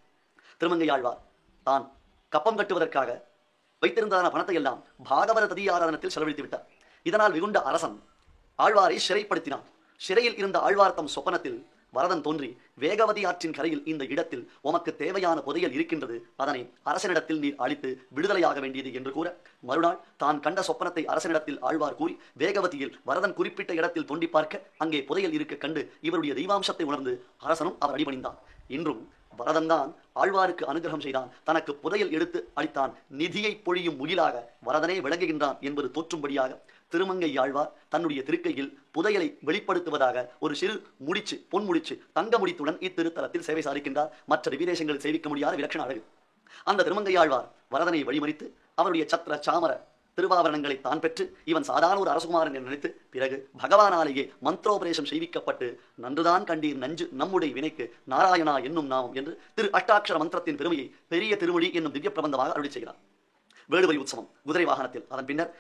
திருமங்கையாழ்வார் தான் கப்பம் கட்டுவதற்காக வைத்திருந்ததான பணத்தை எல்லாம் பாகவத ததியாராதனத்தில் செலவழித்து விட்டார். இதனால் வெகுண்ட அரசன் ஆழ்வாரை சிறைப்படுத்தினான். சிறையில் இருந்த ஆழ்வார் தம் சொப்பனத்தில் வரதன் தோன்றி வேகவதி ஆற்றின் கரையில் இந்த இடத்தில் உமக்கு தேவையான புதையல் இருக்கின்றது, அதனை அரசனிடத்தில் நீர் அளித்து விடுதலையாக வேண்டியது என்று கூற மறுநாள் தான் கண்ட சொப்பனத்தை அரசனிடத்தில் ஆழ்வார் கூறி வேகவதியில் வரதன் குறிப்பிட்ட இடத்தில் தோண்டி பார்க்க அங்கே புதையல் இருக்க கண்டு இவருடைய தெய்வாம்சத்தை உணர்ந்து அரசனும் அவர் அடிபணிந்தான். இன்றும் வரதன் தான் ஆழ்வாருக்கு அனுகிரகம் செய்தான், தனக்கு புதையல் எடுத்து அளித்தான், நிதியை பொழியும் முகிலாக வரதனே விளங்குகின்றான் என்பது தோற்றும்படியாக திருமங்கை ஆழ்வார் தன்னுடைய திருக்கையில் புதையலை வெளிப்படுத்துவதாக ஒரு சிறு முடிச்சு பொன் முடிச்சு தங்க முடித்துடன் இத்திருத்தலத்தில் சேவை சாதிக்கின்றார். மற்ற விதேசங்களில் சேவிக்க முடியாத விலட்சண அழகு. அந்த திருமங்கை ஆழ்வார் வரதனை வழிமறித்து அவருடைய சத்திர சாமர திருவாபரணங்களை தான் பெற்று இவன் சாதாரண ஒரு அரசுகுமாரன் என்று நினைத்து பிறகு பகவானாலேயே மந்திரோபதேசம் செய்விக்கப்பட்டு நன்றுதான் கண்டீர் நஞ்சு நம்முடைய வினைக்கு நாராயணா என்னும் நாமம் என்று திரு அஷ்டாட்சர மந்திரத்தின் பெருமையை பெரிய திருமொழி என்னும் திவ்ய பிரபந்தமாக அருளி செய்கிறார். வேடுபரி உற்சவம் குதிரை வாகனத்தில். அதன் பின்னர்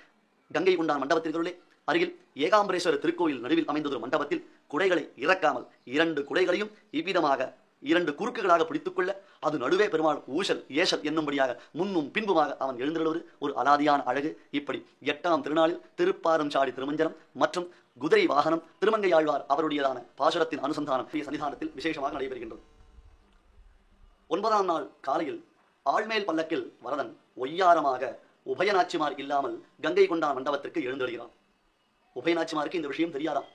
கங்கை கொண்டான் மண்டபத்திற்குள்ளே அருகில் ஏகாம்பரேஸ்வரர் திருக்கோயில் நடுவில் அமைந்ததொரு மண்டபத்தில் குடைகளை இறக்காமல் 2 குடைகளையும் இவ்விதமாக 2 குறுக்குகளாக பிடித்துக் கொள்ள அது நடுவே பெருமாள் ஊசல் ஏசல் என்னும்படியாக முன்னும் பின்புமாக அவன் எழுந்துள்ளவர் ஒரு அலாதியான அழகு. இப்படி 8ஆம் திருநாளில் திருப்பாரஞ்சாடி திருமஞ்சனம் மற்றும் குதிரை வாகனம் திருமங்கையாழ்வார் அவருடையதான பாசுரத்தின் அனுசந்தானம் சன்னிதானத்தில் விசேஷமாக நடைபெறுகின்றது. 9ஆம் நாள் காலையில் ஆழ்மேல் பல்லக்கில் வரதன் ஒய்யாரமாக உபயநாச்சிமார் இல்லாமல் கங்கை கொண்டான் மண்டபத்திற்கு எழுந்தெழுகிறான். உபயநாச்சிமாருக்கு இந்த விஷயம் தெரியாதாம்.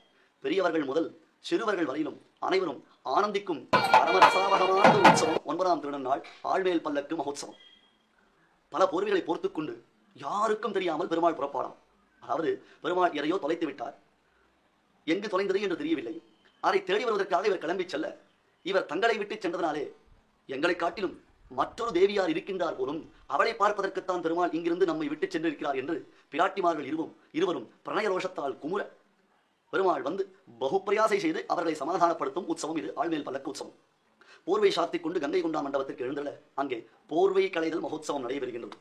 பெரியவர்கள் முதல் சிறுவர்கள் வரையிலும் அனைவரும் ஆனந்திக்கும் பரமரசாவகமான உற்சவம் 9ஆம் திருநாள் ஆழ்மேல் பல்லக்கு மகோத்சவம். பல போர்வைகளை போர்த்துக் கொண்டு யாருக்கும் தெரியாமல் பெருமாள் புறப்பாடாம். அதாவது பெருமாள் எதையோ தொலைத்து விட்டார், எங்கு தொலைந்தது என்று தெரியவில்லை. அதை தேடி வருவதற்காக இவர் கிளம்பி செல்ல இவர் தங்களை விட்டு சென்றதனாலே எங்களை காட்டிலும் மற்றொரு தேவியார் இருக்கின்றார் போலும், அவளை பார்ப்பதற்குத்தான் பெருமாள் இங்கிருந்து நம்மை விட்டு சென்றிருக்கிறார் என்று பிராட்டிமார்கள் இருவரும் பிரணய ரோஷத்தால் குமுற பெருமாள் வந்து பகுப்பிரயாசை செய்து அவர்களை சமாதானப்படுத்தும் உற்சவம் இது ஆழ்மேல் பல்லக்கு உற்சவம். போர்வை சாத்திக் கொண்டு கங்கை கொண்டான் மண்டபத்திற்கு எழுந்தல அங்கே போர்வை களைதல் மகோத்சவம் நடைபெறுகின்றது.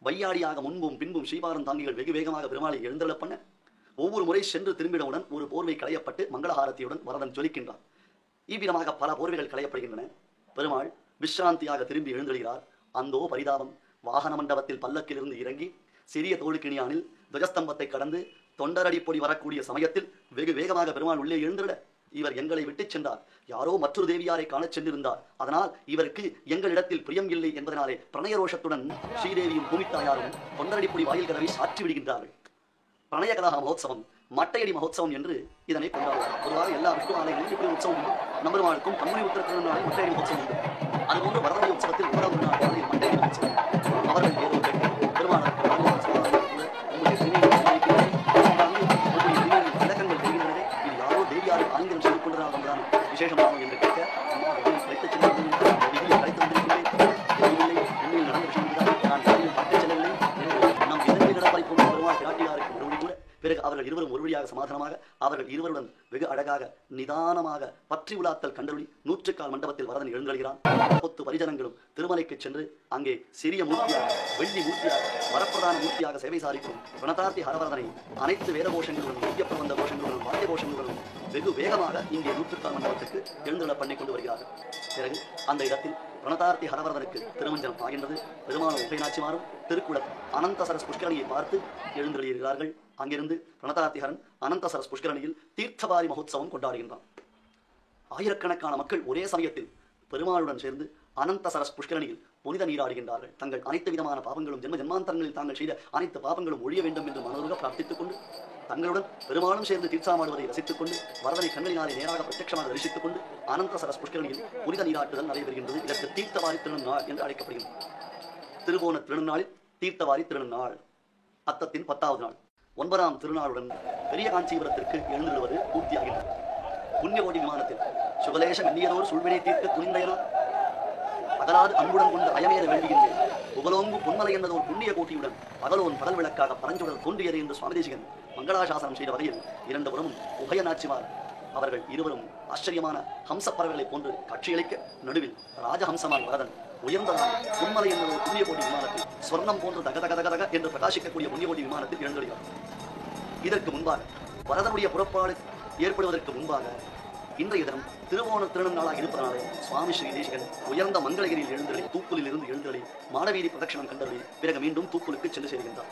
வையாடியாக முன்பும் பின்பும் ஸ்ரீபாரன் தாங்கிகள் வெகு வேகமாக பெருமாளை எழுந்தள்ள பண்ண ஒவ்வொரு முறை சென்று திரும்பிடவுடன் ஒரு போர்வை களையப்பட்டு மங்களஹாரத்தியுடன் வரதன் ஜொலிக்கின்றார். இவ்விதமாக பல போர்வைகள் களையப்படுகின்றன. பெருமாள் விஸ்ராந்தியாக திரும்பி எழுந்தெழுகிறார். அந்தோ பரிதாபம்! வாகன மண்டபத்தில் பல்லக்கிலிருந்து இறங்கி சிறிய தோளுக்கிணியானில் துவஜஸ்தம்பத்தை கடந்து தொண்டரடி பொடி வரக்கூடிய சமயத்தில் வெகு வேகமாக பெருமாள் உள்ளே எழுந்திட இவர் எங்களை விட்டுச் சென்றார், யாரோ மற்றொரு தேவியாரை காணச் சென்றிருந்தார், அதனால் இவருக்கு எங்களிடத்தில் பிரியம் இல்லை என்பதனாலே பிரணயரோஷத்துடன் ஸ்ரீதேவியும் பூமித்தாயாரும் தொண்டரடிப்பொடி வாயில் கதவை சாற்றி விடுகின்றார்கள். பிரணய கலா மகோத்சவம் மட்டையடி மகோத்சவம் என்று இதனை கொண்டாடுவார். பொதுவாக எல்லா விஷ்ணு ஆலயங்களிலும் இப்படி உற்சவம் உண்டு. நம்பருமாளுக்கும் பன்முனி உத்தரத்தினாலே மட்டையடி மகோத்சவம் உண்டு. அதுபோன்று வரதனை உற்சவத்தில் 9ஆம் நாள் மட்டையடி மகோத்சவம். அவர்கள் ஏதோ பெருமாளுக்கு விளக்கங்கள் தெரிகின்றனே, இது யாரோ தேவியாரை ஆங்கிலம் செய்து கொண்டதாக வந்தான் விசேஷமாக என்று கேட்க கிடைத்து வந்திருக்கின்றேன், உண்மையில் நடந்த விஷயம் நான் யாரையும் பார்க்க செல்லவில்லை என்று நம் எதிர்களை நடப்பாய் போன்ற பெருமாள் பிராட்டியாருக்கு மறுபடி கூட பிறகு அவர்கள் இருவரும் ஒருவழி படிப்படியாக சமாதானமாக அவர்கள் இருவருடன் வெகு அழகாக நிதானமாக பற்றி உலாத்தல் கண்டருளி 100 மண்டபத்தில் வரதன் எழுந்தழுகிறான். கொத்து பரிஜனங்களும் திருமலைக்கு சென்று அங்கே சிறிய மூர்த்தியாக வெள்ளி மூர்த்தியாக வரப்பிரதான மூர்த்தியாக சேவை சாதிக்கும் பிரணதார்த்தி ஹரவரதனை அனைத்து வேத கோஷங்களுடன் நித்திய பிரபந்த கோஷங்களுடன் வாத்திய கோஷங்களுடன் வெகு வேகமாக இங்கே 100 மண்டபத்துக்கு எழுந்துள்ள பண்ணி கொண்டு வருகிறார்கள். பிறகு அந்த இடத்தில் பிரணதார்த்தி ஹரவரதனுக்கு திருமஞ்சனம் ஆகின்றது. பெருமாளும் உபயநாச்சிமாரும் திருக்குளத் அனந்தசரஸ் புஷ்கரணியை பார்த்து எழுந்தருளியிருக்கிறார்கள். அங்கிருந்து பிரணதார்த்திஹரன் அனந்தசரஸ் புஷ்கரணியில் தீர்த்தபாரி மகோத்சவம் கொண்டாடுகின்றான். ஆயிரக்கணக்கான மக்கள் ஒரே சமயத்தில் பெருமாளுடன் சேர்ந்து அனந்தசரஸ் புஷ்கரணியில் புனித நீராடுகின்றார்கள். தங்கள் அனைத்து விதமான பாவங்களும் ஜென்ம ஜென்மாந்தரங்களில் தாங்கள் செய்த அனைத்து பாவங்களும் ஒழிய வேண்டும் என்று மனதுருக பிரார்த்தித்துக் கொண்டு தங்களுடன் பெருமாளும் சேர்ந்து தீர்த்தாமாடுவதை ரசித்துக் கொண்டு வரதனை கண்களினாலே நேராக பிரத்யட்சமாக தரிசித்துக் கொண்டு அனந்தசரஸ் புஷ்கரணியில் புனித நீராட்டுதல் நடைபெறுகின்றது. இதற்கு தீர்த்தவாரி திருநாள் என்று அழைக்கப்படுகிறது. திருவோண திருநாளில் தீர்த்தவாரி திருநாள் அத்தத்தின் 10வது நாள் 9ஆம் திருநாளுடன் பெரிய காஞ்சிபுரத்திற்கு எழுந்துள்ளது பூர்த்தியாகின்றது. புண்ணியகோடி விமானத்தில் சுகலேஷ கண்ணியரோர் சுழ்வினை தீர்க்க துணிந்தையனார் அகலாது அன்புடன் கொண்டு அயமேற வேண்டுகின்றேன். புகழோங்கு பொன்மலை என்பதோர் புண்ணிய கோட்டியுடன் பகலோன் பகல் விளக்காக பரஞ்சுடல் தோன்றியது என்று சுவாமி தேசிகன் மங்களாசாசனம் செய்த வகையில் 2 புறமும் உபயநாச்சிமார் அவர்கள் இருவரும் ஆச்சரியமான ஹம்சப்பறவைகளை போன்று காட்சியளிக்க நடுவில் ராஜஹம்சமான் வரதன் உயர்ந்ததான பொன்மலை என்பதோர் புண்ணிய கோட்டி விமானத்தில் ஸ்வர்ணம் போன்று தக தக தக தக என்று பிரகாசிக்கக்கூடிய புண்ணிய கோட்டி விமானத்தில் எழுந்தொழிகிறார். இதற்கு முன்பாக வரதனுடைய புறப்பாடு ஏற்படுவதற்கு முன்பாக இன்றைய தினம் திருவோண திருநாளாக இருப்பதனாலே சுவாமி ஸ்ரீ தேசிகன் உயர்ந்த மங்களகிரியில் எழுந்தொழி தூக்குலில் இருந்து எழுந்தொழி மாடவீதி பிரதட்சணம் கண்டொழி பிறகு மீண்டும் தூக்குலுக்கு சென்று சேர்கின்றார்.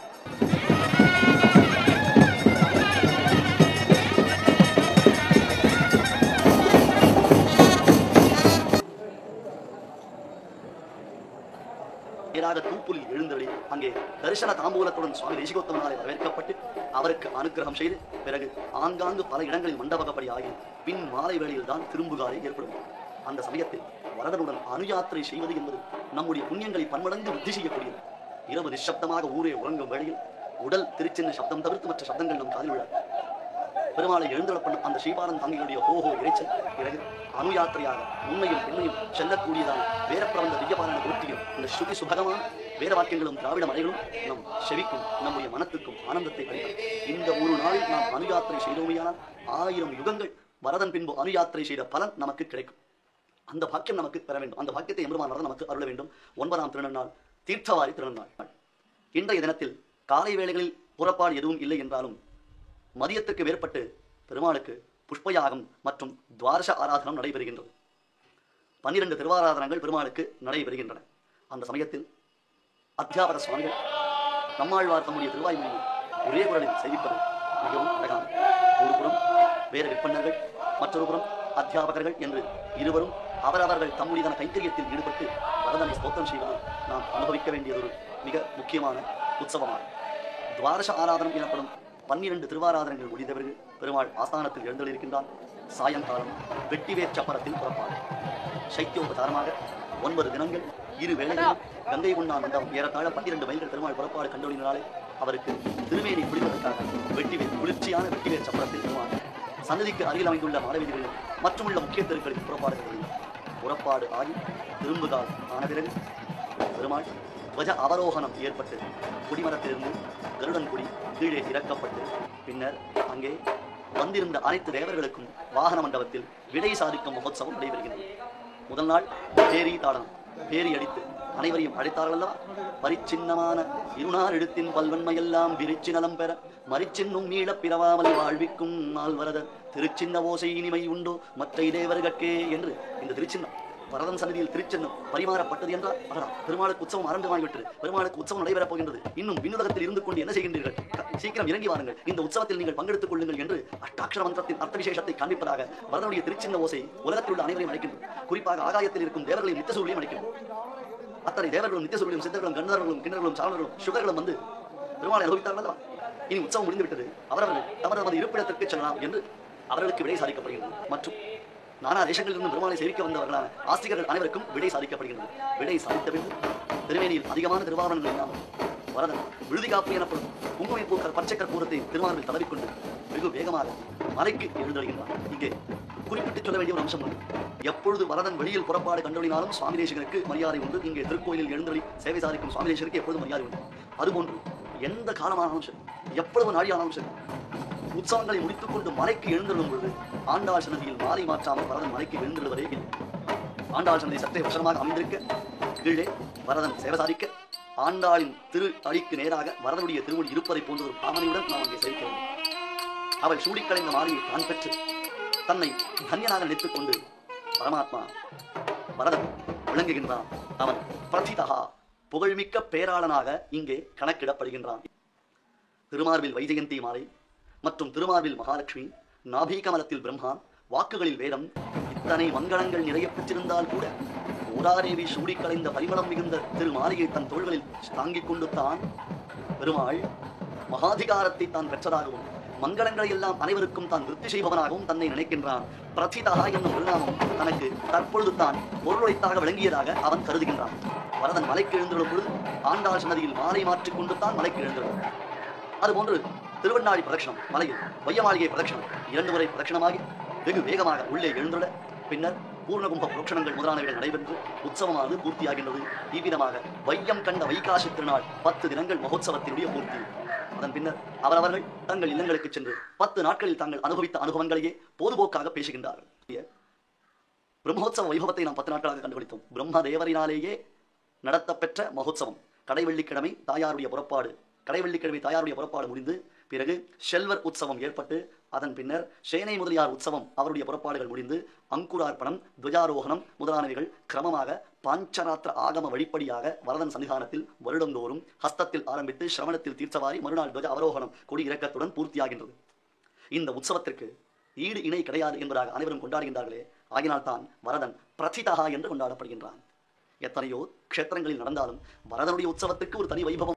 நேராக தூப்புலில் எழுந்தொழி அங்கே தரிசன தாம்பூலத்துடன் சுவாமி தேசிகோத்தமனாலே வரவேற்கப்பட்டு அவருக்கு அனுக்கிரகம் செய்து பிறகு ஆங்காங்கு பல இடங்களில் மண்டபக்கப்படி ஆகி பின் மாலை வேளையில் தான் திரும்புகாரை ஏற்படும். அந்த சமயத்தில் வரதனுடன் அனுயாத்திரை செய்வது என்பது நம்முடைய புண்ணியங்களை பன்மடங்கு விருத்தி செய்யக்கூடியது. இரவு நிசப்தமாக ஊரே உறங்கும் வேளையில் உடல் திருச்சின்ன சப்தம் தவிர்த்து மற்ற சப்தங்கள் நம் காதில் விழாது. பெருமாளை எழுந்தொழப்படும் அந்த ஸ்ரீபாலன் தங்கியுடைய ஹோஹோ இறைச்சல் பிறகு அனுயாத்திரையாக உண்மையும் பெண்மையும் செல்லக்கூடியதான வேரப்பிரபந்த திவ்யபாலன பூர்த்தியும் இந்த சுகி சுபகமான வேத வாக்கியங்களும் திராவிட மலைகளும் நம் செவிக்கும் நம்முடைய மனத்துக்கும் ஆனந்தத்தை அளிக்கும். இந்த ஒரு நாளில் நாம் அனுயாத்திரை செய்தோமையானால் 1000 யுகங்கள் வரதன் பின்பு அனுயாத்திரை செய்த பலன் நமக்கு கிடைக்கும். அந்த பாக்கியம் நமக்கு பெற வேண்டும். அந்த பாக்கியத்தை எம்பெருமான் வரதன் நமக்கு அருள வேண்டும். 9ஆம் திருநாள் தீர்த்தவாரி திருநாள். இன்றைய தினத்தில் காலை வேளைகளில் புறப்பாடு எதுவும் இல்லை என்றாலும் மதியத்திற்கு மேற்பட்டு பெருமாளுக்கு புஷ்பயாகம் மற்றும் துவாரச ஆராதனம் நடைபெறுகின்றது. 12 திருவாராதனங்கள் பெருமாளுக்கு நடைபெறுகின்றன. அந்த சமயத்தில் அத்தியாபக சுவாமிகள் நம்மாழ்வார் தம்முடைய திருவாய்மொழியை ஒரே குரலில் செய்விப்பது மிகவும் அழகான. ஒரு புறம் வேற விற்பனர்கள், மற்றொரு புறம் அத்தியாபகர்கள் என்று இருவரும் அவரவர்கள் தம்முடைய கைங்கரியத்தில் ஈடுபட்டு வரதனை ஸ்தோத்திரம் செய்வதை நாம் அனுபவிக்க வேண்டியதொரு மிக முக்கியமான உற்சவமாகும். துவாரச ஆராதனம் எனப்படும் 12 திருவாராதனங்கள் முடிந்த பிறகு பெருமாள் ஆஸ்தானத்தில் எழுந்தொழிருக்கின்றார். சாயங்காலம் வெட்டிவேற் சப்பரத்தில் புறப்பாடு. சைத்தியோபசாரமாக 9 தினங்கள் 2 வேளைகளிலும் கங்கை கொண்டா மண்டபம் ஏறத்தாழ 12 மைல்கள் பெருமாள் புறப்பாடு கண்டொழினாலே அவருக்கு திருமேனி குளிப்பதற்காக வெட்டிவேர் குளிர்ச்சியான வெட்டிவேர் சப்பரத்தில் பெருமாள் சன்னதிக்கு அருகில் அமைந்துள்ள மாடவீதிகளில் மற்றுமுள்ள முக்கிய தெருக்களில் புறப்பாடு கண்டொழினார். புறப்பாடு ஆகி திரும்புகால் ஆன பிறகு பெருமாள் துவஜ அவரோகணம் ஏற்பட்டு குடிமரத்திலிருந்து கருடன் குடி கீழே இறக்கப்பட்டு பின்னர் அங்கே வந்திருந்த அனைத்து தேவர்களுக்கும் வாகன மண்டபத்தில் விடை சாதிக்கும் மகோத்சவம் நடைபெறுகிறது. முதல் நாள் பேரி தாடனம், பேரி அடித்து அனைவரையும் அழைத்தார்கள் அல்லவா. பரிச்சின்னமான இருநாள் எழுத்தின் பல்வன்மையெல்லாம் விரிச்சி நலம் பெற மறிச்சின்னும் மீளப் பிறவாமல் வாழ்விக்கும் நாள் வரத திருச்சின்ன ஓசை இனிமை உண்டோ மற்ற தேவர்கட்கே என்று இந்த திருச்சின்னம் வரதன் சன்னதியில் திருச்சின்னம் பரிமாறப்பட்டது என்றால் அடலாம் பெருமாளுக்கு உற்சவம் ஆரம்பமாகிவிட்டது. பெருமாளுக்கு உற்சவம் நடைபெறப் போகின்றது. இன்னும் விண்ணுலகத்தில் இருந்து கொண்டு என்ன செய்கின்றீர்கள்? சீக்கிரம் இறங்கி வாருங்கள், இந்த உற்சவத்தில் நீங்கள் பங்கெடுத்துக் கொள்ளுங்கள் என்று அஷ்டாட்சர மந்திரத்தின் அர்த்த விசேஷத்தை காண்பிப்பதாக வரதனுடைய திருச்சின்ன ஓசை உலகத்தில் உள்ள அனைவரையும் அழைக்கின்றது. குறிப்பாக ஆகாயத்தில் இருக்கும் தேவர்களையும் நித்திய சூழலையும் அழைக்கின்றது. அத்தனை தேவர்களும் நித்திய சூழலும் சித்தர்களும் கண்ணர்களும் கிண்ணர்களும் சாலர்களும் சுகர்களும் வந்து பெருமாளை அனுபவித்தார்கள் அல்லவா. இனி உற்சவம் முடிந்துவிட்டது, அவரவர்கள் தமது இருப்பிடத்திற்கு செல்லலாம் என்று அவர்களுக்கு விடை சாதிக்கப்படுகிறது. மற்றும் நானா தேசங்களிலிருந்து பெருமாளை சேவிக்க வந்தவர்களான ஆஸ்திகர்கள் அனைவருக்கும் விடை சாதிக்கப்படுகின்றது. விடை சாதித்த பின்பு திருமேனியில் அதிகமான திருவாரணங்கள் இல்லாமல் வரதன் விழுதி காப்பு எனப்படும் குங்குமை பூக்கள் பச்சை கற்பூரத்தை திருமார்பில் தடவிக்கொண்டு வெகு வேகமாக மலைக்கு எழுந்தொழிகின்றார். இங்கே குறிப்பிட்டு சொல்ல வேண்டிய ஒரு அம்சம் உண்டு. எப்பொழுது வரதன் வெளியில் புறப்பாடு கண்டொழினாலும் சுவாமி தேசிகனுக்கு மரியாதை உண்டு. இங்கே திருக்கோயிலில் எழுந்தொழி சேவை சாதிக்கும் சுவாமி தேசிகனுக்கு எப்பொழுதும் மரியாதை உண்டு. அதுபோன்று எந்த காலமானாலும் சரி, எப்பொழுது நாடியானாலும் சரி, உற்சவங்களை முடித்துக் கொண்டு மலைக்கு எழுந்தெழும் பொழுது ஆண்டாள் சன்னதியில் மாலை மாற்றாமல் வரதன் மலைக்கு எழுந்தெழுவதே இல்லை. ஆண்டாள் சன்னதி சற்றே வசனமாக அமைந்திருக்க கீழே வரதன் சேவசாரிக்க ஆண்டாளின் திரு அடிக்கு நேராக வரதனுடைய திருமொழி இருப்பதை போன்ற ஒரு பாவனையுடன் நாம் அங்கே சேவிக்க வேண்டும். அவள் சூடிக்கலைந்த மாலையை தான் பெற்று தன்னை தன்யனாக நினைத்துக் கொண்டு பரமாத்மா வரதன் விளங்குகின்றான். அவன் பிரதிதா புகழ்மிக்க பேராளனாக இங்கே கணக்கிடப்படுகின்றான். திருமார்பில் வைஜெயந்தி மாலை மற்றும் திருமார்பில் மகாலட்சுமி, நாபீகமலத்தில் பிரம்மா, வாக்குகளில் வேதம், இத்தனை மங்களங்கள் நிறைய பெற்றிருந்தால் கூட ஊராதேவி சூடிக்கலைந்த பரிமளம் மிகுந்த திருமாலையை தன் தோள்களில் தாங்கிக் கொண்டு தான் பெருமாள் மகாதிகாரத்தை தான் பெற்றதாகவும் மங்களங்களை எல்லாம் அனைவருக்கும் தான் திருப்தி செய்பவனாகவும் தன்னை நினைக்கின்றான். பிரதிதா என்னும் திருநாமம் தனக்கு தற்பொழுது தான் பொருளுடைத்தாக விளங்கியதாக அவன் கருதுகின்றான். வரதன் மலைக்கு எழுந்துள்ள பொழுது ஆண்டாள் சன்னதியில் மாலை மாற்றிக் கொண்டு தான் மலைக்கு எழுந்துள்ளான். அதுபோன்று திருவண்ணாடி பிரதட்சணம் மலையில் வையமாளிகை பிரதட்சணம் 2 முறை பிரதட்சணமாகி வெகு வேகமாக உள்ளே எழுந்துள்ள பின்னர் பூர்ணகும்ப புரோக்ஷணங்கள் முதலானவைகள் நடைபெற்று உற்சவமானது பூர்த்தியாகின்றது. இவ்விதமாக வையம் கண்ட வைகாசி திருநாள் 10 தினங்கள் மகோத்சவத்தினுடைய பூர்த்தி. அதன் பின்னர் அவரவர்கள் தங்கள் இல்லங்களுக்கு சென்று 10 நாட்களில் தாங்கள் அனுபவித்த அனுபவங்களையே பொதுபோக்காக பேசுகின்றார்கள். பிரம்மோத்சவ வைபவத்தை நாம் 10 நாட்களாக கண்டுபிடித்தோம். பிரம்ம தேவரினாலேயே நடத்தப்பெற்ற மகோத்சவம். கடைவெள்ளிக்கிழமை தாயாருடைய புறப்பாடு முடிந்து பிறகு செல்வர் உற்சவம் ஏற்பட்டு அதன் பின்னர் சேனை முதலியார் உற்சவம் அவருடைய புறப்பாடுகள் முடிந்து அங்குரார்ப்பணம், துவஜாரோகணம் முதலானவைகள் கிரமமாக பாஞ்சராத்திர ஆகம வழிப்படியாக வரதன் சன்னிதானத்தில் வருடந்தோறும் ஹஸ்தத்தில் ஆரம்பித்து சிரவணத்தில் தீர்த்தவாரி மறுநாள் துவஜ அவரோகணம் கொடி இறக்கத்துடன் பூர்த்தியாகின்றது. இந்த உற்சவத்திற்கு ஈடு இணை கிடையாது என்பதாக அனைவரும் கொண்டாடுகின்றார்களே, ஆகினால் தான் வரதன் பிரதிதா என்று கொண்டாடப்படுகின்றான். எத்தனையோ க்ஷேத்திரங்களில் நடந்தாலும் வரதனுடைய உற்சவத்திற்கு ஒரு தனி வைபவம்,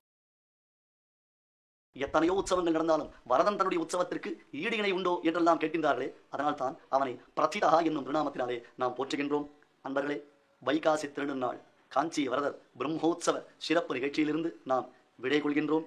எத்தனையோ உற்சவங்கள் நடந்தாலும் வரதன் தன்னுடைய உற்சவத்திற்கு ஈடு இணை உண்டோ என்றெல்லாம் கேட்கின்றார்களே, அதனால் தான் அவனை பிரதிதா என்னும் திருநாமத்தினாலே நாம் போற்றுகின்றோம். அன்பர்களே, வைகாசி திருநாள் காஞ்சி வரதர் பிரம்மோத்சவ சிறப்பு நிகழ்ச்சியிலிருந்து நாம் விடை கொள்கின்றோம்.